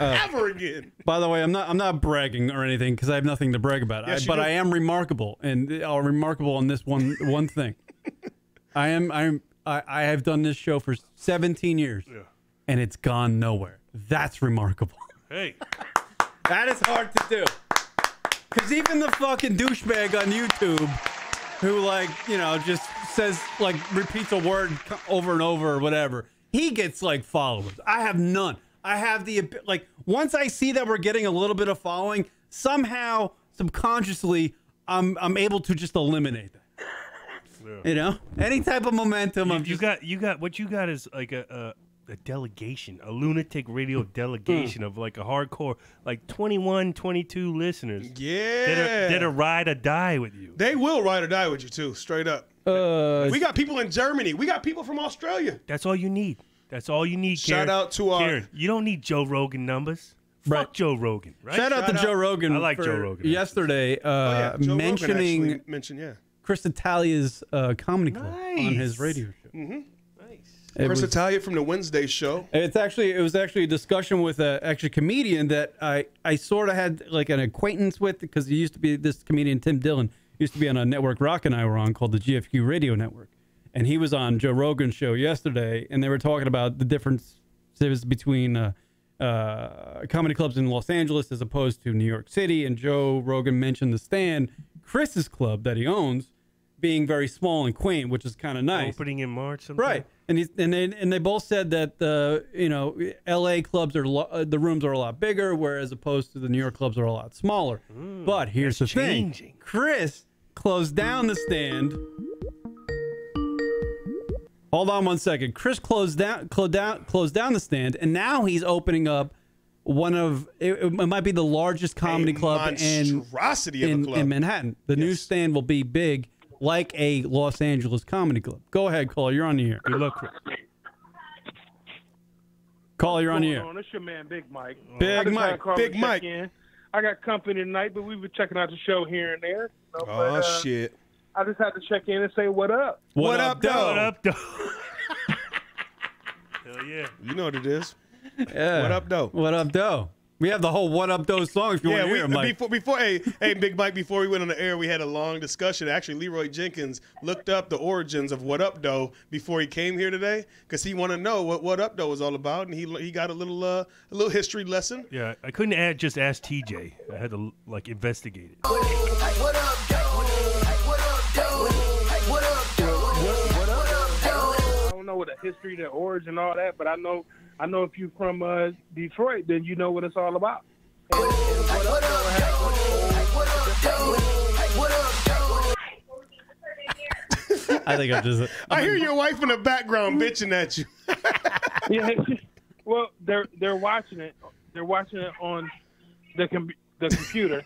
ever again. By the way, I'm not bragging or anything because I have nothing to brag about. Yes, But you do. I am remarkable, and I'm remarkable on this one thing. I have done this show for 17 years, and it's gone nowhere. That's remarkable. Hey, that is hard to do. Because even the fucking douchebag on YouTube, who just says repeats a word over and over or whatever, he gets followers. I have none. I have once I see that we're getting a little bit of following, somehow subconsciously I'm able to just eliminate that. Yeah. You know, any type of momentum. You got what you got is like a delegation, a lunatic radio delegation of a hardcore 21, 22 listeners. Yeah, that are ride or die with you. They will ride or die with you too, straight up. We got people in Germany. We got people from Australia. That's all you need. That's all you need. Shout Karen. out to our. Karen, you don't need Joe Rogan numbers. Fuck Joe Rogan. Right? Shout out to Joe Rogan. I like for Joe Rogan. Yesterday, Joe mentioning Rogan mentioned Chris Italia's comedy club on his radio show. Mm-hmm. Chris Italia from the Wednesday show. It was actually a discussion with a comedian that I sort of had an acquaintance with because he used to be this comedian Tim Dillon used to be on a network Rock and I were on called the GFQ Radio Network, and he was on Joe Rogan's show yesterday, and they were talking about the differences between comedy clubs in Los Angeles as opposed to New York City, and Joe Rogan mentioned the Stand, Chris's club that he owns, being very small and quaint, which is kind of nice. Opening in March, sometime. Right? And they both said that L.A. clubs the rooms are a lot bigger, whereas opposed to the New York clubs are a lot smaller. But here's the thing: Chris closed down the Stand. Hold on one second. Chris closed down the Stand, and now he's opening up one of it might be the largest comedy club in Manhattan. The new Stand will be big, like a Los Angeles comedy club. Go ahead, caller. You're on the air. Good luck, Chris. Caller, you're on the air. It's your man, Big Mike. Big Mike. Big Mike. I got company tonight, but we've been checking out the show here and there. Shit. I just had to check in and say what up. What up, though? What up, though? Hell yeah. You know what it is. Yeah. What up, though? What up, though? We have the whole "What Up, Though" song if you want to hear it, Mike. Hey, Big Mike, before we went on the air, we had a long discussion. Actually, Leroy Jenkins looked up the origins of "What Up, Though" before he came here today because he wanted to know what Up, Though" was all about, and he got a little history lesson. Yeah, I couldn't just ask TJ. I had to investigate it. What up, though? What up, though? What up, though? What up, though? I don't know what the history, the origin, all that, but I know if you're from Detroit, then you know what it's all about. I think I'm just. I hear your wife in the background bitching at you. Yeah, well, they're watching it. They're watching it on the computer.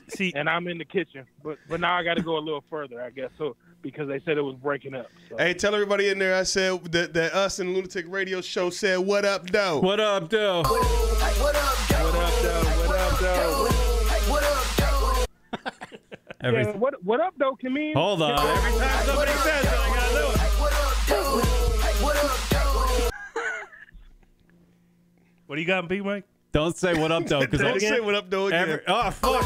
See, and I'm in the kitchen, but now I got to go a little further, I guess, so because they said it was breaking up. So. Hey, tell everybody in there I said that us and Lunatic Radio Show said, "What up, though? What up, though? What up, though? What up, though? What up, though? What up, though? Yeah, what up, though, can mean. Hold on. Every time somebody says it, I gotta do it. What up, though? What up, though? What do you got, Big Mike? Don't say what up, though. Because Don't say what up, though, again. Oh, fuck.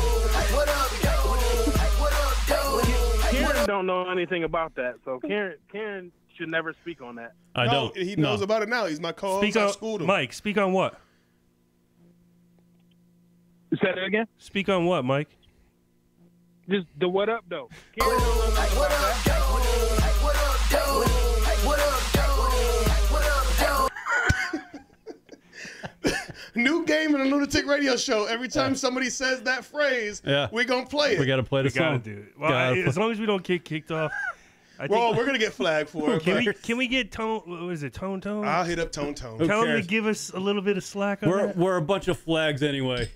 Karen don't know anything about that, so Karen should never speak on that. I don't. He knows about it now. He's my co-host. Speak I on, schooled him. Mike, speak on what? Say that again? Speak on what, Mike? Just the what up, though. Karen don't know nothing about that. New game in the Lunatic Radio Show. Every time somebody says that phrase, we're going to play it. We got to play the We song. gotta do it. Well, as long as we don't get kicked off. Well, we're going to get flagged for it. Can we get Tone? What is it, Tone? I'll hit up Tone. Who Tell him cares? to give us a little bit of slack on that. We're a bunch of flags anyway.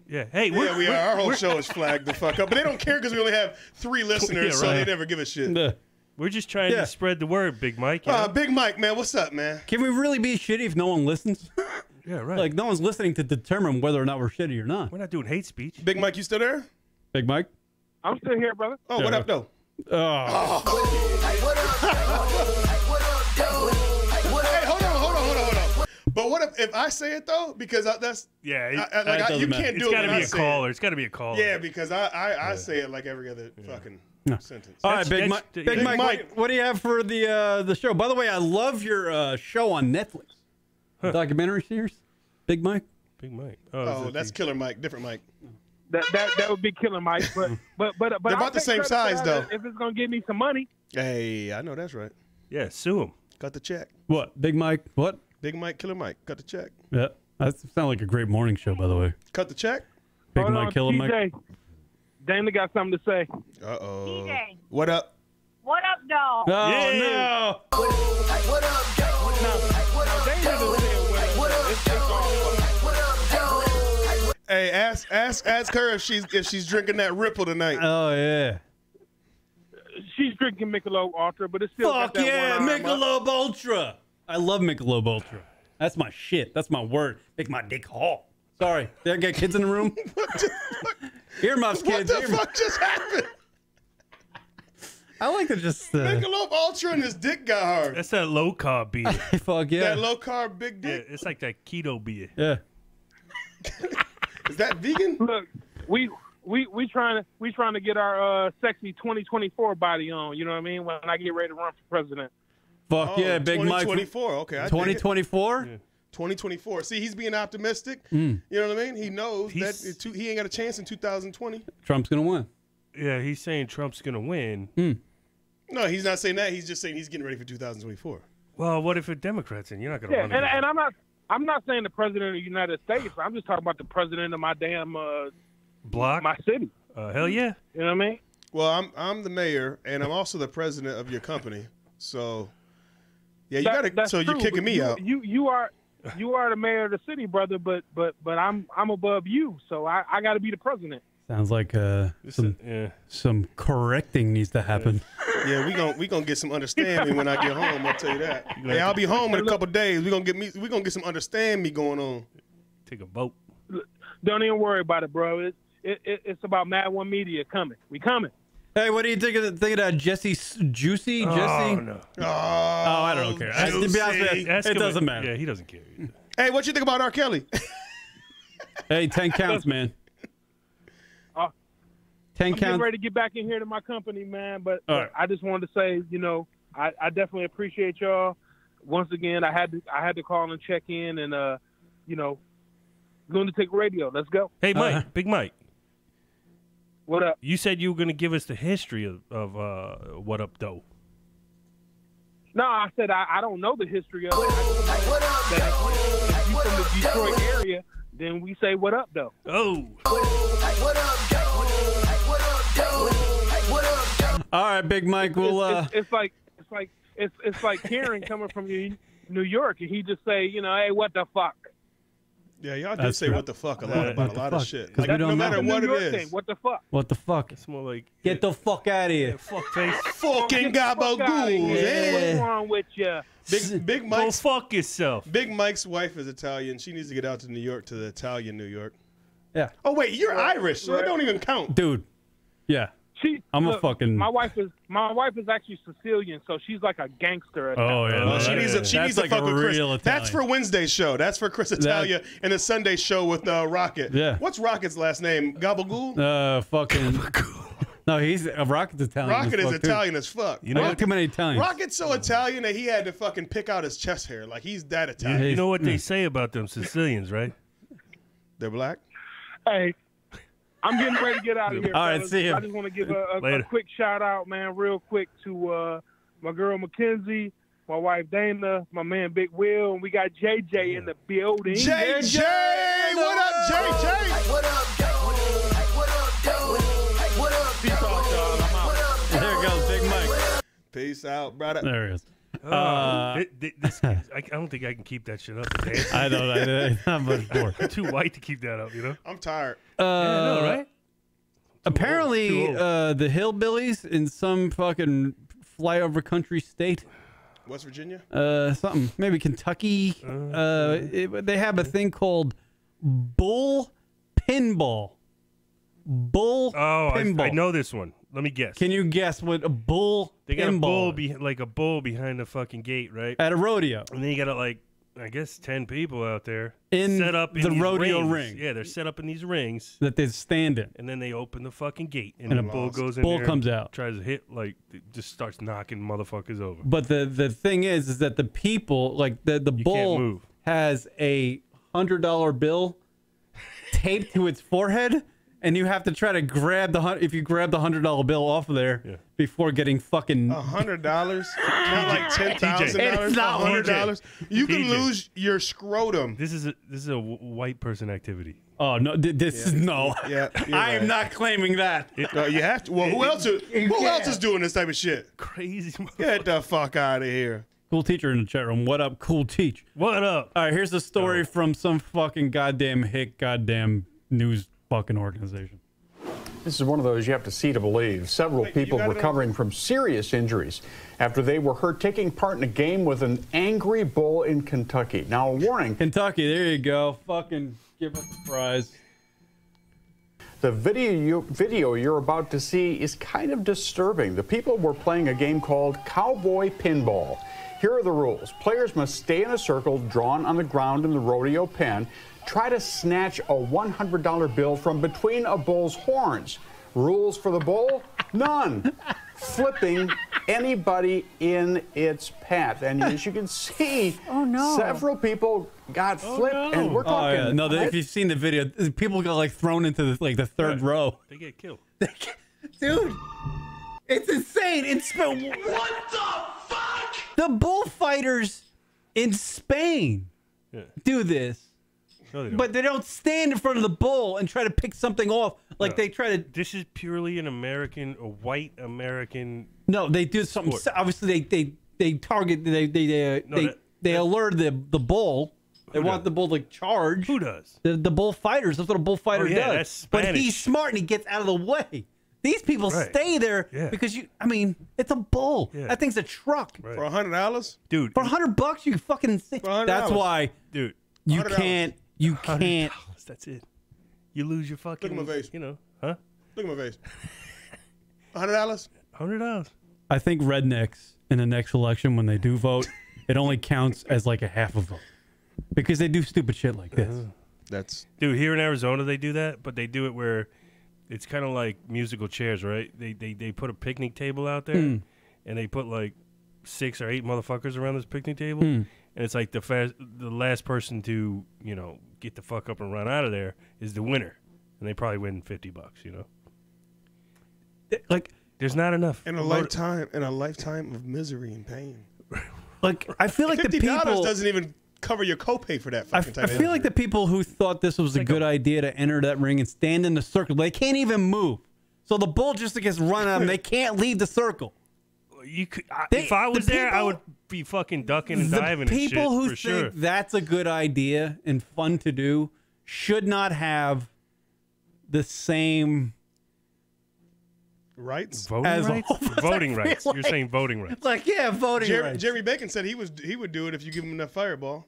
Yeah. Hey, we are. Our whole show is flagged the fuck up. But they don't care because we only have 3 listeners, so they never give a shit. We're just trying to spread the word, Big Mike. you know? Big Mike, man, what's up, man? Can we really be shitty if no one listens? Yeah, right. Like, no one's listening to determine whether or not we're shitty or not. We're not doing hate speech. Big Mike, you still there? Big Mike? I'm still here, brother. Oh, what up, though? Oh. Hey, hold on. But what if I say it, though? Because that's... Yeah, you can't do it when I say it. It's got to be a caller. It's got to be a caller. Yeah, because I say it like every other fucking sentence. All right, Big Mike. Big Mike, what do you have for the show? By the way, I love your show on Netflix. Documentary series. Big Mike. Big Mike. Oh, that's Killer Mike. Different Mike. That would be Killer Mike, but They're about the same size, though. If it's gonna give me some money. Hey, I know that's right. Yeah, sue him. Cut the check. What? Big Mike? What? Big Mike, Killer Mike. Cut the check. Yeah, that sounds like a great morning show, by the way. Cut the check. Big Hold Mike, on, Killer Mike. TJ. Dana got something to say. Uh-oh. TJ. What up? What up, dog? Oh, Yeah. no. What up, Dana just said what up. It's all Hey, ask her if she's drinking that Ripple tonight. Oh, yeah. She's drinking Michelob Ultra, but it's still Fuck got that yeah, one arm up. Michelob Ultra. I love Michelob Ultra. That's my shit. That's my word. Make my dick hard. Sorry. Did I get kids in the room? Earmuffs, kids. What the fuck just happened? I like to just... Michelob Ultra and his dick got hard. That's that low carb beer. Fuck yeah. That low carb big Yeah, dick. it's like that keto beer. Yeah. Is that vegan? Look, we trying to get our sexy 2024 body on. You know what I mean? When I get ready to run for president. Fuck yeah, Big Mike. 2024. Okay. 2024? 2024. See, he's being optimistic. You know what I mean? He knows that he ain't got a chance in 2020. Trump's going to win. Yeah, he's saying Trump's going to win. No, he's not saying that. He's just saying he's getting ready for 2024. Well, what if a Democrat's in? You're not going to Yeah, run and again. I'm not saying the president of the United States. I'm just talking about the president of my damn block, my city. Hell yeah. You know what I mean? Well, I'm the mayor, and I'm also the president of your company. So, yeah, you got to. That's So you're true, kicking but me out. You are the mayor of the city, brother. But I'm above you, so I got to be the president. Sounds like some correcting needs to happen. Yeah, we gonna get some understanding when I get home. I'll tell you that. Hey, I'll be home in a couple days. We gonna get some understand me going on. Take a boat. Don't even worry about it, bro. It's about Mad One Media coming. We coming. Hey, what do you think of that Jesse Juicy? Oh, Jesse? no. Oh, I don't care. To be honest with you, it doesn't matter. Yeah, he doesn't care. Hey, what you think about R. Kelly? Hey, 10 counts, man. 10 I'm getting counts. ready to get back in here to my company, man. But right. I just wanted to say, I definitely appreciate y'all. Once again, I had to call and check in, and Lunatic Radio. Let's go. Hey, Mike, Big Mike. What up? You said you were going to give us the history of What Up, Doe. No, I said I don't know the history of it. If you from the Detroit area, then we say what up, though. Oh. All right, Big Mike. We'll. It's like Karen coming from New York, and he just say, hey, what the fuck? Yeah, y'all do say what the fuck a lot about a lot of shit. Like, we don't no matter know. what it New York is. thing, what the fuck? What the fuck? It's more like Get the fuck out of here. fuck face. Fucking gabagool. What's wrong with you? Big Go Mike's fuck yourself. Big Mike's wife is Italian. She needs to get out to New York, to the Italian New York. Yeah. Oh wait, you're Irish, so it don't even count. Dude. Yeah. My wife is actually Sicilian, so she's like a gangster. She needs to like fuck a with Chris. real That's for Wednesday's show. That's for Chris Italia and the Sunday show with Rocket. Yeah. What's Rocket's last name? Gabagool? Fucking. No, he's Rocket's Italian. Rocket is Italian as fuck. You know too many Italians. Rocket's so Italian that he had to fucking pick out his chest hair. Like he's that Italian. You know what they say about them Sicilians, right? They're black. Hey, I'm getting ready to get out of here. All right, fellas. see you. I just want to give a quick shout out, man, real quick to my girl Mackenzie, my wife Dana, my man Big Will, and we got JJ in the building. JJ, what up, JJ? What up, Joe? What up, Joe? What up, Peace out, y'all. I'm out. There goes Big Mike. Peace out, brother. There he is. I don't think I can keep that shit up. I don't. Not much more. I'm too white to keep that up, you know? I'm tired. I know, right? Apparently, Too old. the hillbillies in some fucking flyover country state. West Virginia? Something. Maybe Kentucky. They have a thing called bull pinball. Bull pinball. I know this one. Let me guess. Can you guess what a bull They got pinball a bull, like a bull behind the fucking gate, right? at a rodeo? And then you got like, I guess 10 people out there In set up in the these rodeo rings. ring. Yeah, they're set up in these rings, that they stand in. and then they open the fucking gate, and And the a bull goes in bull there comes and out. tries to hit, like, it just starts knocking motherfuckers over. But the thing is that the people, like the bull move. has a $100 bill taped to its forehead, and you have to try to grab if you grab the $100 bill off of there before getting fucking $100, not like $10,000. It's not $100. You can TJ. lose your scrotum. This is a white person activity. Oh no! This is no. Yeah, I am not claiming that. You have to. Well, who else is doing this type of shit? Crazy. Get the fuck out of here. Cool teacher in the chat room. What up, cool teach? What up? All right, here's a story from some fucking goddamn news fucking organization. This is one of those you have to see to believe. Several people recovering from serious injuries after they were hurt taking part in a game with an angry bull in Kentucky. Now, a warning. Kentucky, there you go. Fucking give us the prize. The video you're about to see is kind of disturbing. The people were playing a game called Cowboy Pinball. Here are the rules. Players must stay in a circle drawn on the ground in the rodeo pen. Try to snatch a $100 bill from between a bull's horns. Rules for the bull? None. Flipping anybody in its path. And as you can see, several people got flipped, and we're talking. Oh, yeah. No, if you've seen the video, people got like thrown into the third row. They get killed. Dude, it's insane. It's what the fuck? The bullfighters in Spain do this. No, they don't. But they don't stand in front of the bull and try to pick something off like they try to. This is purely a white American. No, they do something. Sport. Obviously, they target. They alert the bull. They want the bull to charge. Who does? The bullfighters. That's what a bullfighter does. That's But Spanish. he's smart and he gets out of the way. These people stay there because it's a bull. Yeah. That thing's a truck. For $100, dude. For $100, you fucking. That's why, dude. You $100. can't. You can't. That's it. You lose your fucking. Look at my face. You know, huh? Look at my face. $100. $100. I think rednecks in the next election, when they do vote, it only counts as like a half a vote because they do stupid shit like this. Dude, here in Arizona they do that, but they do it where it's kind of like musical chairs, right? They put a picnic table out there, and they put like 6 or 8 motherfuckers around this picnic table, and it's like the last person to get the fuck up and run out of there is the winner, and they probably win $50. Like there's not enough in a lifetime of misery and pain. Like I feel like the $50 people doesn't even cover your copay for that fucking time. I feel like the people who thought this was a good idea to enter that ring and stand in the circle, they can't even move. So the bull just gets run out and they can't leave the circle. You could, if I was there, I would be fucking ducking and diving and shit. People who for think sure. that's a good idea and fun to do should not have the same rights. Voting rights. You're saying voting rights. Like voting rights. Jeremy Bacon said he would do it if you give him enough fireball.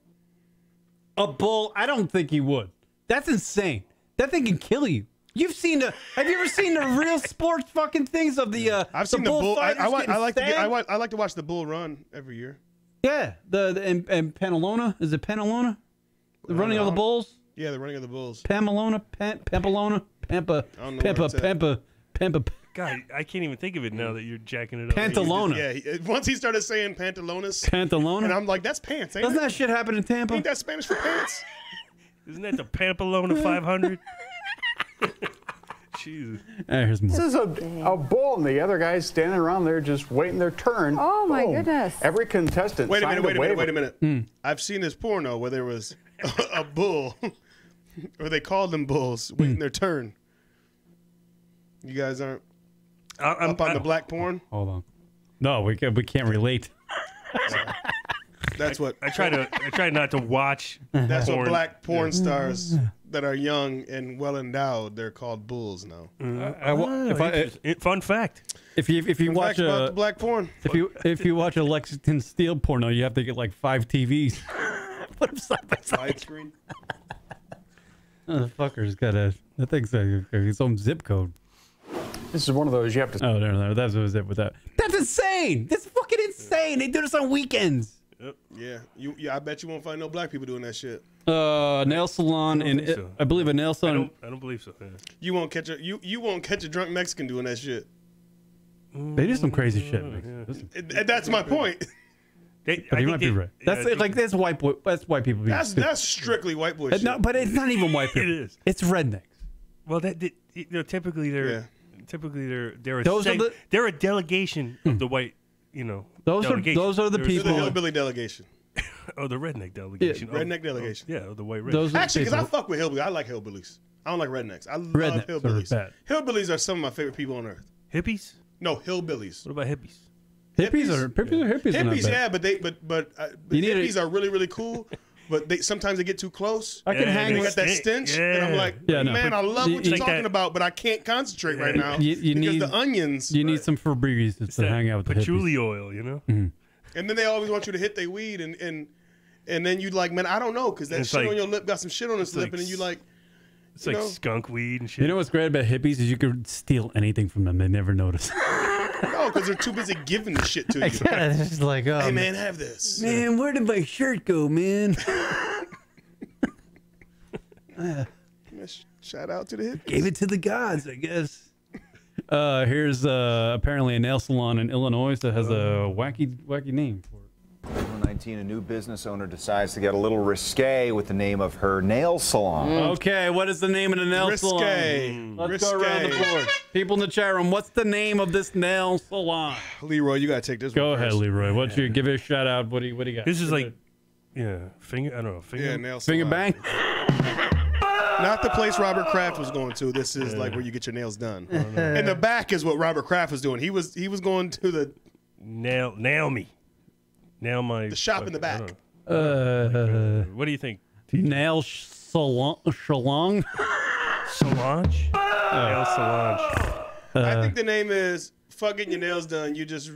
A bull? I don't think he would. That's insane. That thing can kill you. You've seen the? Have you ever seen the real sports fucking things of the? I've seen the bull. I like to to watch the bull run every year. Yeah, and Panalona, is it Panalona? The running of the bulls. Yeah, the running of the bulls. Pampelona, Pampelona, Pampa. God, I can't even think of it now that you're jacking it up. Pantalona. Yeah, once he started saying pantalones. Pantalona? And I'm like, that's pants, ain't Doesn't it? that shit happen in Tampa? Ain't that Spanish for pants? Isn't that the Pampelona 500? Jesus. There's more. This is a bull, and the other guy's standing around there just waiting their turn. Oh, my Boom. goodness. Every contestant. Wait a signed minute. Hmm. I've seen this porno where there was a bull, or they called them bulls, waiting their turn. You guys aren't up on the black porn? Hold on. No, we can't relate. That's what I try not to watch. That's porn. what black porn stars that are young and well endowed, they're called bulls now. Fun fact. If you watch about the black porn, if you watch a Lexington Steel porno, you have to get like 5 TVs. Put them side by side. Widescreen. Oh, the fucker's got that thing's its own zip code. This is one of those you have to. Oh, no, that's what was it with that. That's insane. That's fucking insane. They do this on weekends. Yep. Yeah, I bet you won't find no black people doing that shit. Nail salon I believe a nail salon. I don't believe so. Yeah. You won't catch a drunk Mexican doing that shit. They do some crazy shit. And that's my point. But you might be right. That's white boy. That's white people. That's strictly white boy shit. No, but it's not even white people. It is. It's rednecks. Well, typically they're Yeah. a delegation of the white. Those are the people. The hillbilly delegation. Oh, the redneck delegation. Redneck delegation. The white redneck. Actually, because I fuck with hillbillies. I like hillbillies. I don't like rednecks. I love hillbillies. Hillbillies are some of my favorite people on earth. Hippies? No, hillbillies. What about hippies? Hippies are hippies. Hippies, yeah, but hippies are really, really cool. But sometimes they get too close. I can hang with with that stench, and I'm like, man, I love what you're talking about, but I can't concentrate right now because the onions. You need some Febreze to hang out with the hippies. Patchouli oil, Mm-hmm. And then they always want you to hit their weed, and then you like, man, I don't know, because that shit on your lip got some shit on its lip, and then you like. It's like skunk weed and shit. You know what's great about hippies is you could steal anything from them; they never notice. No, because they're too busy giving the shit to you. Yeah, it's just like, hey man, have this. Man, where did my shirt go, man? Shout out to the hippies. Gave it to the gods, I guess. Here's apparently a nail salon in Illinois that has a wacky name for it. 19, a new business owner decides to get a little risque with the name of her nail salon. Okay, what is the name of the nail salon? Let's go around the board. People in the chat room, what's the name of this nail salon? Leroy, you gotta take this Go one ahead, first. Leroy. What's your give it a shout out? What do you got? This is like, finger. I don't know. Finger. Yeah, nail finger salon. bang. Not the place Robert Kraft was going to. This is like where you get your nails done. And the back is what Robert Kraft was doing. He was going to the nail me. Nail my the shop in the back. What do you think? Nail salon. Solange? Nail Solange. I think the name is fuck getting your nails done. You just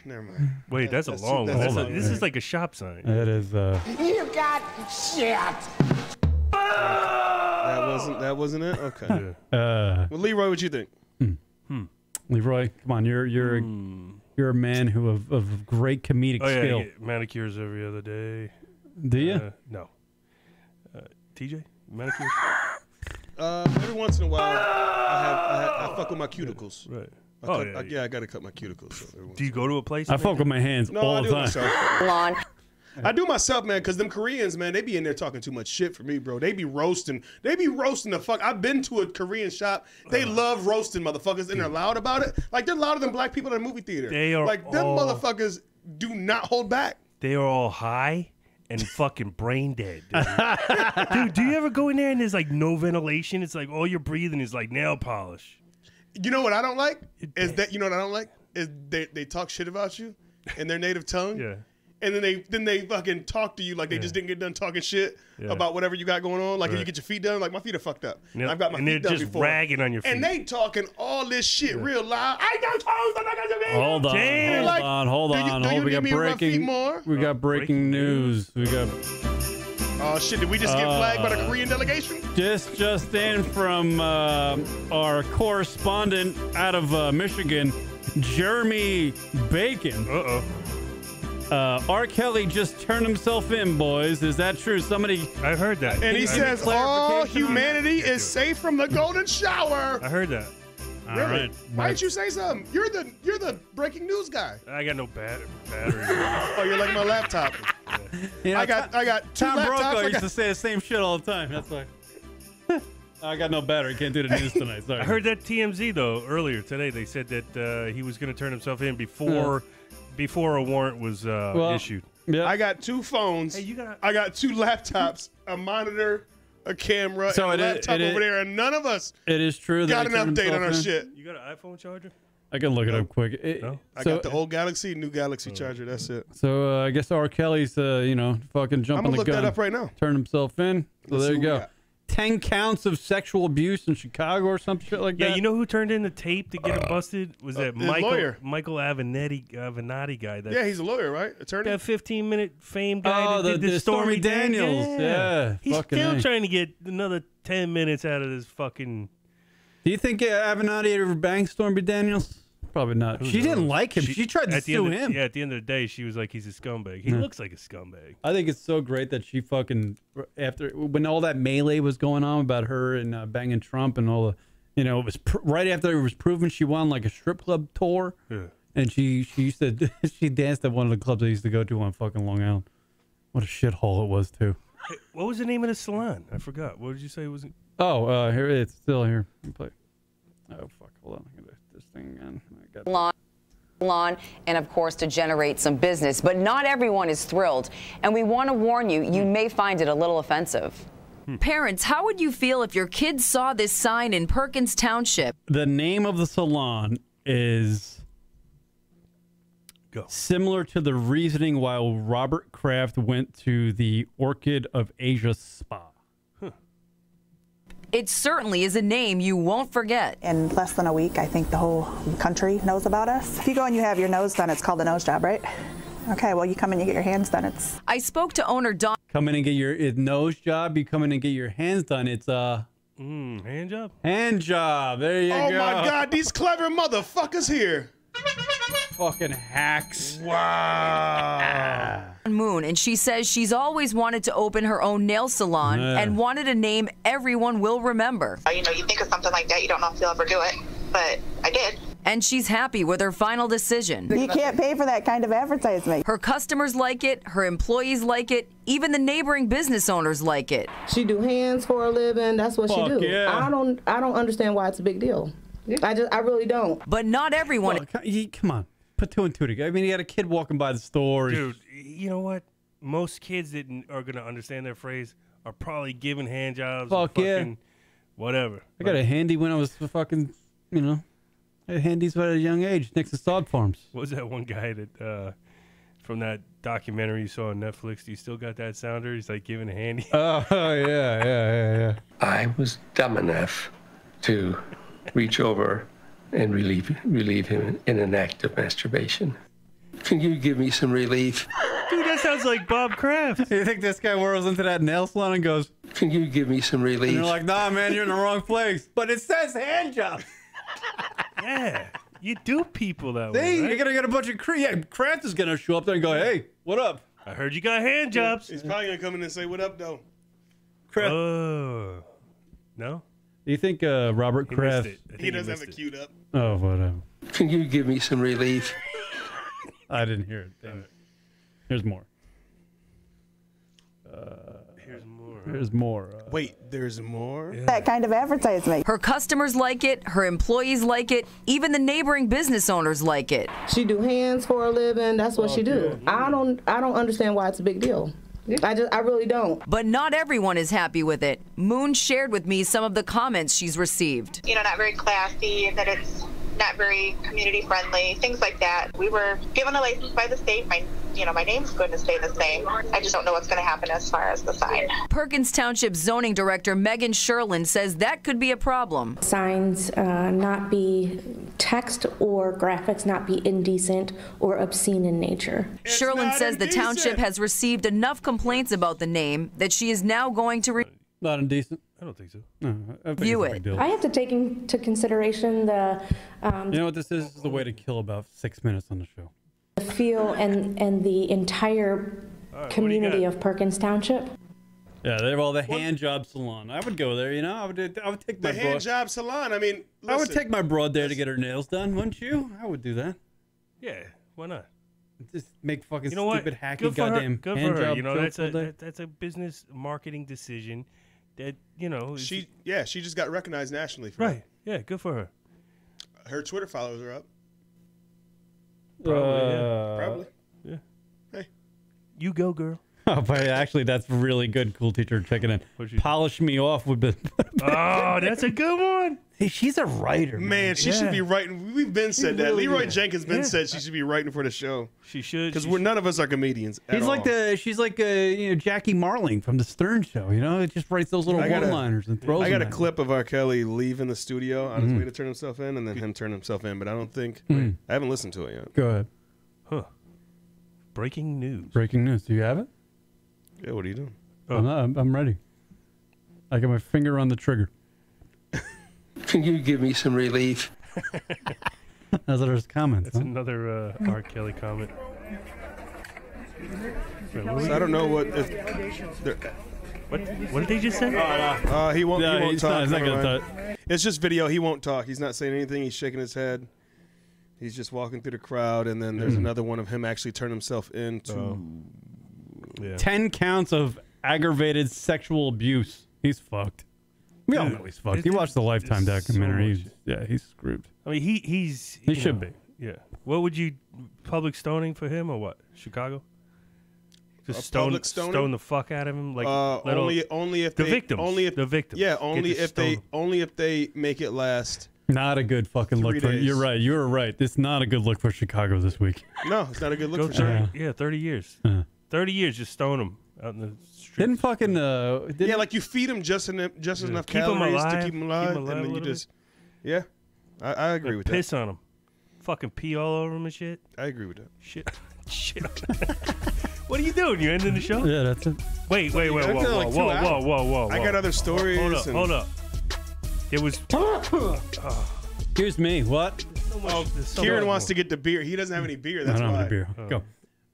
never mind. Wait, that's a long one. This is like a shop sign. That is. You got shit. That wasn't it. Okay. Well, Leroy, what you think? Leroy, come on, you're a man who of great comedic skill. I get manicures every other day. Do you? No. TJ, manicures? Every once in a while, I fuck with my cuticles. Right. I gotta cut my cuticles. So do you go to a place? I fuck with my hands all the time. Myself. I do myself, man, because them Koreans, man, they be in there talking too much shit for me, bro. They be roasting the fuck. I've been to a Korean shop. They love roasting motherfuckers, and they're loud about it. Like, they're louder than black people in a movie theater. They are like, them motherfuckers do not hold back. They are all high and fucking brain dead. Dude, do you ever go in there and there's like no ventilation? It's like all you're breathing is like nail polish. You know what I don't like? Is they talk shit about you in their native tongue. Yeah. And then they fucking talk to you like they just didn't get done talking shit about whatever you got going on. Like if you get your feet done, like my feet are fucked up. Yep. I've got my feet done just before. ragging on your feet. And they talking all this shit real loud. I don't Hold on. Do you We need got me to rub feet more? We got breaking news. We got Oh shit! Did we just get flagged by the Korean delegation? Just in from our correspondent out of Michigan, Jeremy Bacon. R. Kelly just turned himself in, boys. Is that true? Somebody... I heard that. And he says all humanity is safe from the golden shower. I heard that. Really? All right. Why didn't you say something? You're the breaking news guy. I got no battery. Oh, you're like my laptop. You know, I got two Tom laptops. Brokaw I used got- to say the same shit all the time. That's why. I got no battery. Can't do the news tonight. Sorry. I heard that TMZ though earlier today. They said that he was going to turn himself in before a warrant was issued. Yeah. I got two phones. I got two laptops, a monitor, a camera, So and a it is- laptop it is- over there, and none of us It is true that got he an turned update on our himself in? shit. You got an iPhone charger? I can look it up quick. I So- got the old Galaxy, new Galaxy charger. That's it. So I guess R. Kelly's, fucking jumping I'ma the look gun. that up right now. Turned himself in. So Let's there see you what we go. got. 10 counts of sexual abuse in Chicago or some shit like Yeah, that. you know who turned in the tape to get him busted? Was that his Michael lawyer. Avenatti guy? That, Yeah, he's a lawyer, right? Attorney. that 15-minute fame guy Oh, that did the Stormy Daniels. Yeah, He's fucking still A. trying to get another 10 minutes out of this fucking... Do you think Avenatti ever banged Stormy Daniels? Probably not. She didn't like him. She tried to at the sue end of- him. Yeah, at the end of the day, she was like, he's a scumbag. He Yeah. looks like a scumbag. I think it's so great that she fucking after when all that melee was going on about her and banging Trump and all the, it was right after it was proven she won like a strip club tour, and she used to she danced at one of the clubs I used to go to on fucking Long Island. What a shithole it was too. Hey, what was the name of the salon? I forgot. What did you say it was? Oh, here it's still here. Let me play. Oh fuck! Hold on. I got this thing again. I got salon and of course to generate some business, but not everyone is thrilled, and we want to warn you, you may find it a little offensive. Parents, how would you feel if your kids saw this sign in Perkins Township? The name of the salon is similar to the reasoning why Robert Kraft went to the Orchid of Asia Spa. It certainly is a name you won't forget. In less than a week, I think the whole country knows about us. If you go and you have your nose done, it's called a nose job, right? Okay, well, you come and you get your hands done. It's. I spoke to owner Don. Come in and get your nose job. You come in and get your hands done. It's a hand job. Hand job. There you Oh go. my God, these clever motherfuckers here. Fucking hacks. Wow. Moon, and she says she's always wanted to open her own nail salon Yeah. and wanted a name everyone will remember. You know, you think of something like that, you don't know if you'll ever do it, but I did. And she's happy with her final decision. You can't pay for that kind of advertisement. Her customers like it, her employees like it, even the neighboring business owners like it. She do hands for a living. That's what Fuck she do. yeah. I don't understand why it's a big deal. I really don't. But not everyone. Come on. Put two and two together. I mean, you got a kid walking by the store. Dude, you know what? Most kids that are going to understand that phrase are probably giving hand jobs. or Fuck yeah. fucking whatever. I got a handy when I was fucking, I had handies at a young age next to sod farms. What was that one guy that from that documentary you saw on Netflix? Do you still got that sounder? He's like giving a handy. Oh, yeah. I was dumb enough to reach over and relieve him in an act of masturbation. Can you give me some relief? Dude, that sounds like Bob Kraft. You think this guy whirls into that nail salon and goes, Can you give me some relief? and you're like, nah, man, you're in the wrong place. But it says hand job. Yeah, you do people that See, way, right? you're going to get a bunch of Kraft is going to show up there and go, hey, what up? I heard you got hand jobs. He's probably gonna come in and say, "What up, though?" Kraft. Oh, no? Do you think Robert Kraft... He doesn't have it queued up. Oh, whatever. Can you give me some relief? I didn't hear it. Damn it. Here's more. Here's more. Wait, there's more? That kind of advertisement. Her customers like it, her employees like it, even the neighboring business owners like it. She do hands for a living. That's what she do. I don't understand why it's a big deal. I really don't. But not everyone is happy with it. Moon shared with me some of the comments she's received. You know, not very classy, that it's not very community friendly, things like that. We were given a license by the state. My my name's going to stay the same. I just don't know what's going to happen as far as the sign. Perkins Township Zoning Director Megan Sherlin says that could be a problem. Signs not be text or graphics not be indecent or obscene in nature. Sherlin says the township has received enough complaints about the name that she is now going to not indecent. I don't think so. No, I think view it's a it. big deal. I have to take into consideration the You know what this is? This is the way to kill about 6 minutes on the show. the feel and the entire community of Perkins Township. Yeah, they have all the hand job salon. I would go there, I would take my The hand job salon. I mean, listen, I would take my broad there to get her nails done, wouldn't you? I would do that. Yeah, why not? Just make fucking You know what? stupid hacky Good for her. goddamn Good hand for her. job You know, jokes all day. that's a business marketing decision. That she just got recognized nationally for right. Yeah, good for her. Her Twitter followers are up. Probably. Yeah. Hey, you go, girl. Oh, but actually, that's really good. Cool teacher checking in. Polish me off would be. Oh, that's a good one. Hey, she's a writer. Man, she should be writing. We've been said that. really Leroy is. Jenkins been said she should be writing for the show. She should. Because none of us are comedians. At She's like Jackie Marling from the Stern Show. It just writes those little one-liners and throws. I got a them at clip of R. Kelly leaving the studio on his way to turn himself in, and then him turn himself in. But I don't think I haven't listened to it yet. Go ahead. Huh. Breaking news. Breaking news. Do you have it? Yeah. What are you doing? I'm ready. I got my finger on the trigger. Can you give me some relief? That's what his comments. That's another R. Kelly comment. Wait, I don't know what. What did they just say? He won't. Yeah, he won't he's talk. not- he's not Never gonna mind. It's just video. He won't talk. He's not saying anything. He's shaking his head. He's just walking through the crowd, and then there's another one of him actually turn himself into. 10 counts of aggravated sexual abuse. He's fucked. We all know he's fucked. You watched the Lifetime documentary. He's screwed. I mean, he should be. Yeah. What would you public stoning for him or what? Chicago? Just public stoning? stone the fuck out of him, like only if the they, victims. only if the victims. Yeah, Get only to if stone they them. only if they make it last. Not a good fucking look 3 for. days. You're right. You're right. It's not a good look for Chicago this week. No, it's not a good look Go for 30, sure. 30 years. 30 years, just stone them out in the street. Didn't fucking Yeah, like you feed them just enough Keep 'em calories alive, to keep them alive, a and then you little just yeah. I agree with piss that. on them. Fucking pee all over them and shit. I agree with that. Shit. What are you doing? You ending the show? Yeah, that's it. Wait, I got like 2 hours. whoa. I got other stories. Hold up. It was. Excuse me. What? Kieran wants to get the beer. He doesn't have any beer. That's I don't why. have any beer. Go.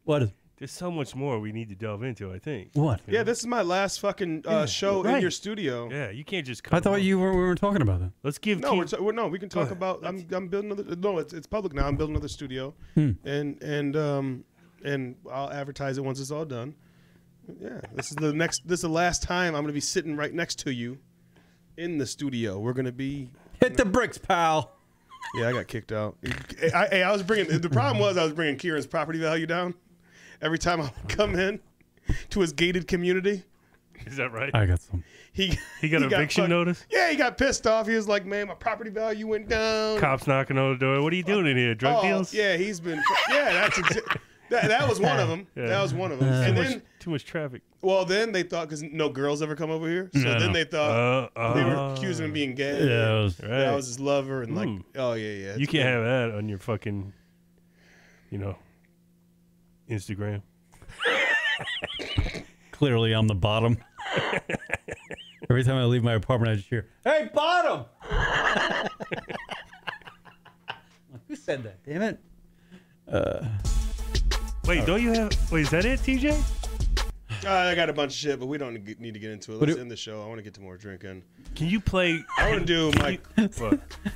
What is? There's so much more we need to delve into, I think. What? Yeah, this is my last fucking show in your studio. Yeah, you can't just come I thought we weren't talking about that. Let's give No, we can talk about. I'm building another. No, it's public now. I'm building another studio, and I'll advertise it once it's all done. Yeah, this is the last time I'm going to be sitting right next to you in the studio. We're going to be hit the bricks, pal. Yeah, I got kicked out. I was bringing. The problem was I was bringing Kieran's property value down every time I would come in to his gated community. Is that right? I got some. He got an eviction notice? Yeah, he got pissed off. He was like, "Man, my property value went down." Cops knocking on the door. What are you doing in here? Drug deals? Yeah, he's been. Yeah, that was one of them. Yeah. That was one of them. And then too much traffic. Well, then they thought because no girls ever come over here, so then they thought they were accusing him of being gay. Yeah, that was his lover, and like, oh yeah. You can't have that on your fucking, Instagram. Clearly, I'm the bottom. Every time I leave my apartment, I just hear, "Hey, bottom!" Who said that? Damn it! Wait, don't you have? Wait, is that it, TJ? I got a bunch of shit, but we don't need to get into it. Let's end the show. I want to get to more drinking. Can you play? I want to do my.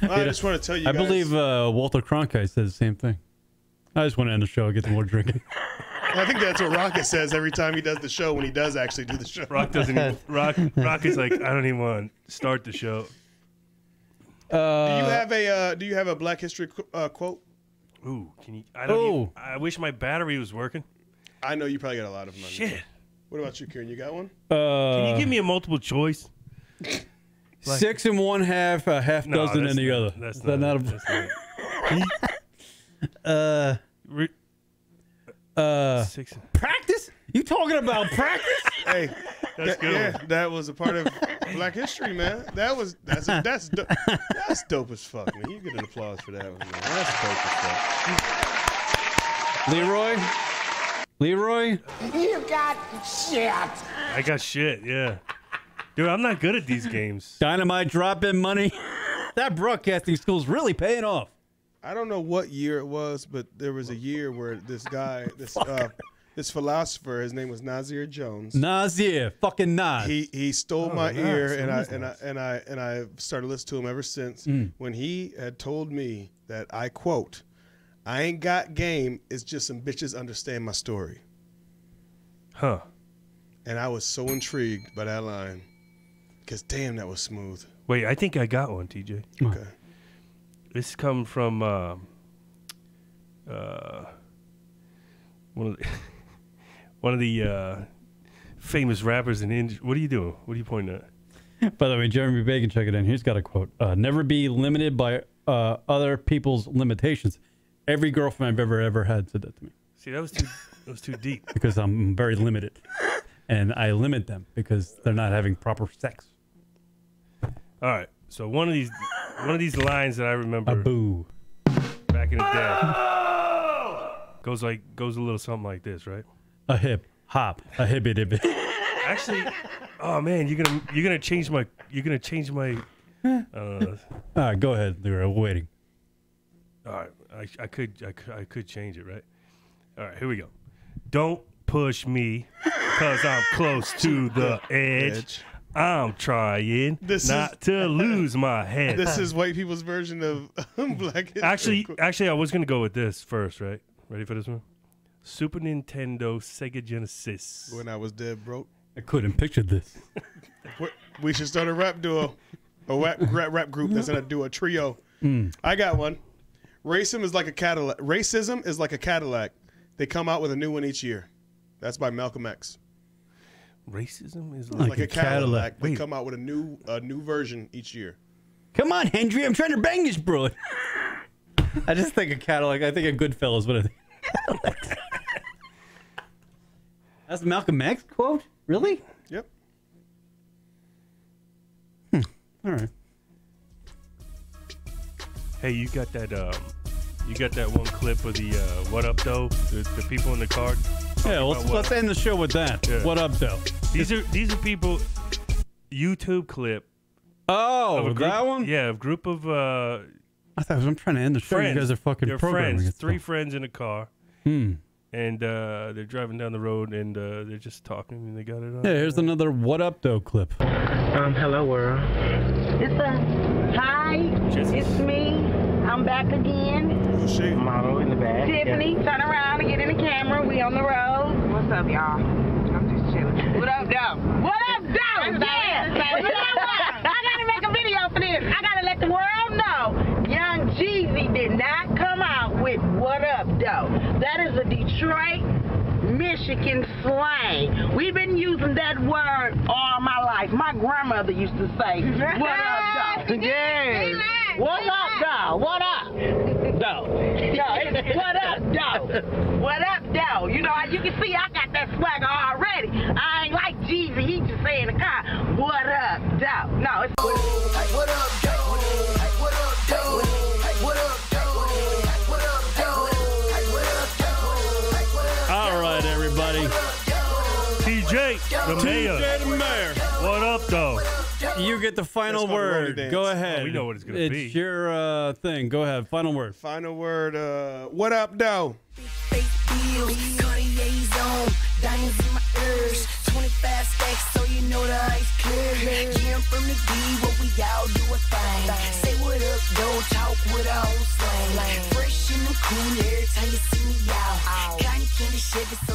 I just want to tell you. I believe Walter Cronkite says the same thing. I just want to end the show and get to more drinking. I think that's what Rocket says every time he does the show when he does actually do the show. Rock doesn't even. Rock is like, I don't even want to start the show. Do you have a Black History quote? Ooh, can you? I don't. I wish my battery was working. I know you probably got a lot of them. Shit. What about you, Kieran? You got one? Can you give me a multiple choice? 6 1/2, a half dozen in the other. That's Is that not a? Practice? You talking about practice? Hey, That's good. Yeah, that was a part of Black History, man. That's dope as fuck, man. You get an applause for that one, man. That's dope as fuck. Leroy? You got shit. I got shit, yeah. Dude, I'm not good at these games. Dynamite drop-in money. That broadcasting school's really paying off. I don't know what year it was, but there was a year where this guy, this philosopher, his name was Nazir Jones. Nazir, fucking Nas. He stole my ear, and I started listening to him ever since. When he had told me that, I quote, "I ain't got game. It's just some bitches understand my story." Huh. And I was so intrigued by that line, because damn, that was smooth. Wait, I think I got one, TJ. Okay. This come from one of the famous rappers in India. What are you doing? What are you pointing at? By the way, Jeremy Bacon, check it in. He's got a quote. Never be limited by other people's limitations. Every girlfriend I've ever had said that to me. See, that was too deep. Because I'm very limited. And I limit them because they're not having proper sex. All right. So one of these lines that I remember back in the day goes a little something like this, right? A hip hop, a hibbit dibbit. Actually, oh man, you're gonna change my. All right, go ahead, Leroy. We're waiting. All right, I could change it, right? All right, here we go. Don't push me, cause I'm close to the edge. I'm trying not to lose my head. This is white people's version of Black History. Actually, I was gonna go with this first, right? Ready for this one? Super Nintendo, Sega Genesis. When I was dead broke. I couldn't picture this. We should start a rap duo, a rap group that's gonna do a trio. I got one. Racism is like a Cadillac. They come out with a new one each year. That's by Malcolm X. Racism is like a Cadillac. They come out with a new version each year. Come on, Hendry. I'm trying to bang this broad. I just think of Cadillac. I think of Goodfellas, but I think that's the Malcolm X quote? Really? Yep. All right. Hey, you got that one clip of the what up though? The people in the car. Yeah, let's end the show with that. Yeah. What up though? These are people. YouTube clip. Oh, that one? Yeah, a group of. I'm trying to end the show. Friends. You guys are fucking They're programming. friends. 3 friends in a car. And they're driving down the road and they're just talking and they got it on. Yeah, here's another what up though clip. Hello world. Hi, it's me. I'm back again. Model in the back. Tiffany, turn around and get in the camera. We on the road. What's up, y'all? I'm just chilling. What up, though? What up, though? Yeah. But you know what? I gotta make a video for this. I gotta let the world know Young Jeezy did not come out with what up, though. That is a Detroit, Michigan slang. We've been using that word all my life. My grandmother used to say, what up, though? Yeah. What up, though? What up? Though. No, it's what up, though? What up, though? You know, you can see I got that swagger already. I ain't like Jeezy. He just say in the car, what up, though? No, it's what up, though? What up, though? What up, though? What up, though? All right, everybody. TJ, the mayor. What up, though? You get the final word. Go ahead. Oh, we know what it's going to be. It's your thing. Go ahead. Final word. Final word. What up, though? Cartier's on, diamonds in my ears, 25 stacks, so you know the ice clear. Yeah, I'm from the D, what we all do a thing. Say what up, don't talk with our own slang. Fresh and cool every time you see me out. Cotton candy Chevy, so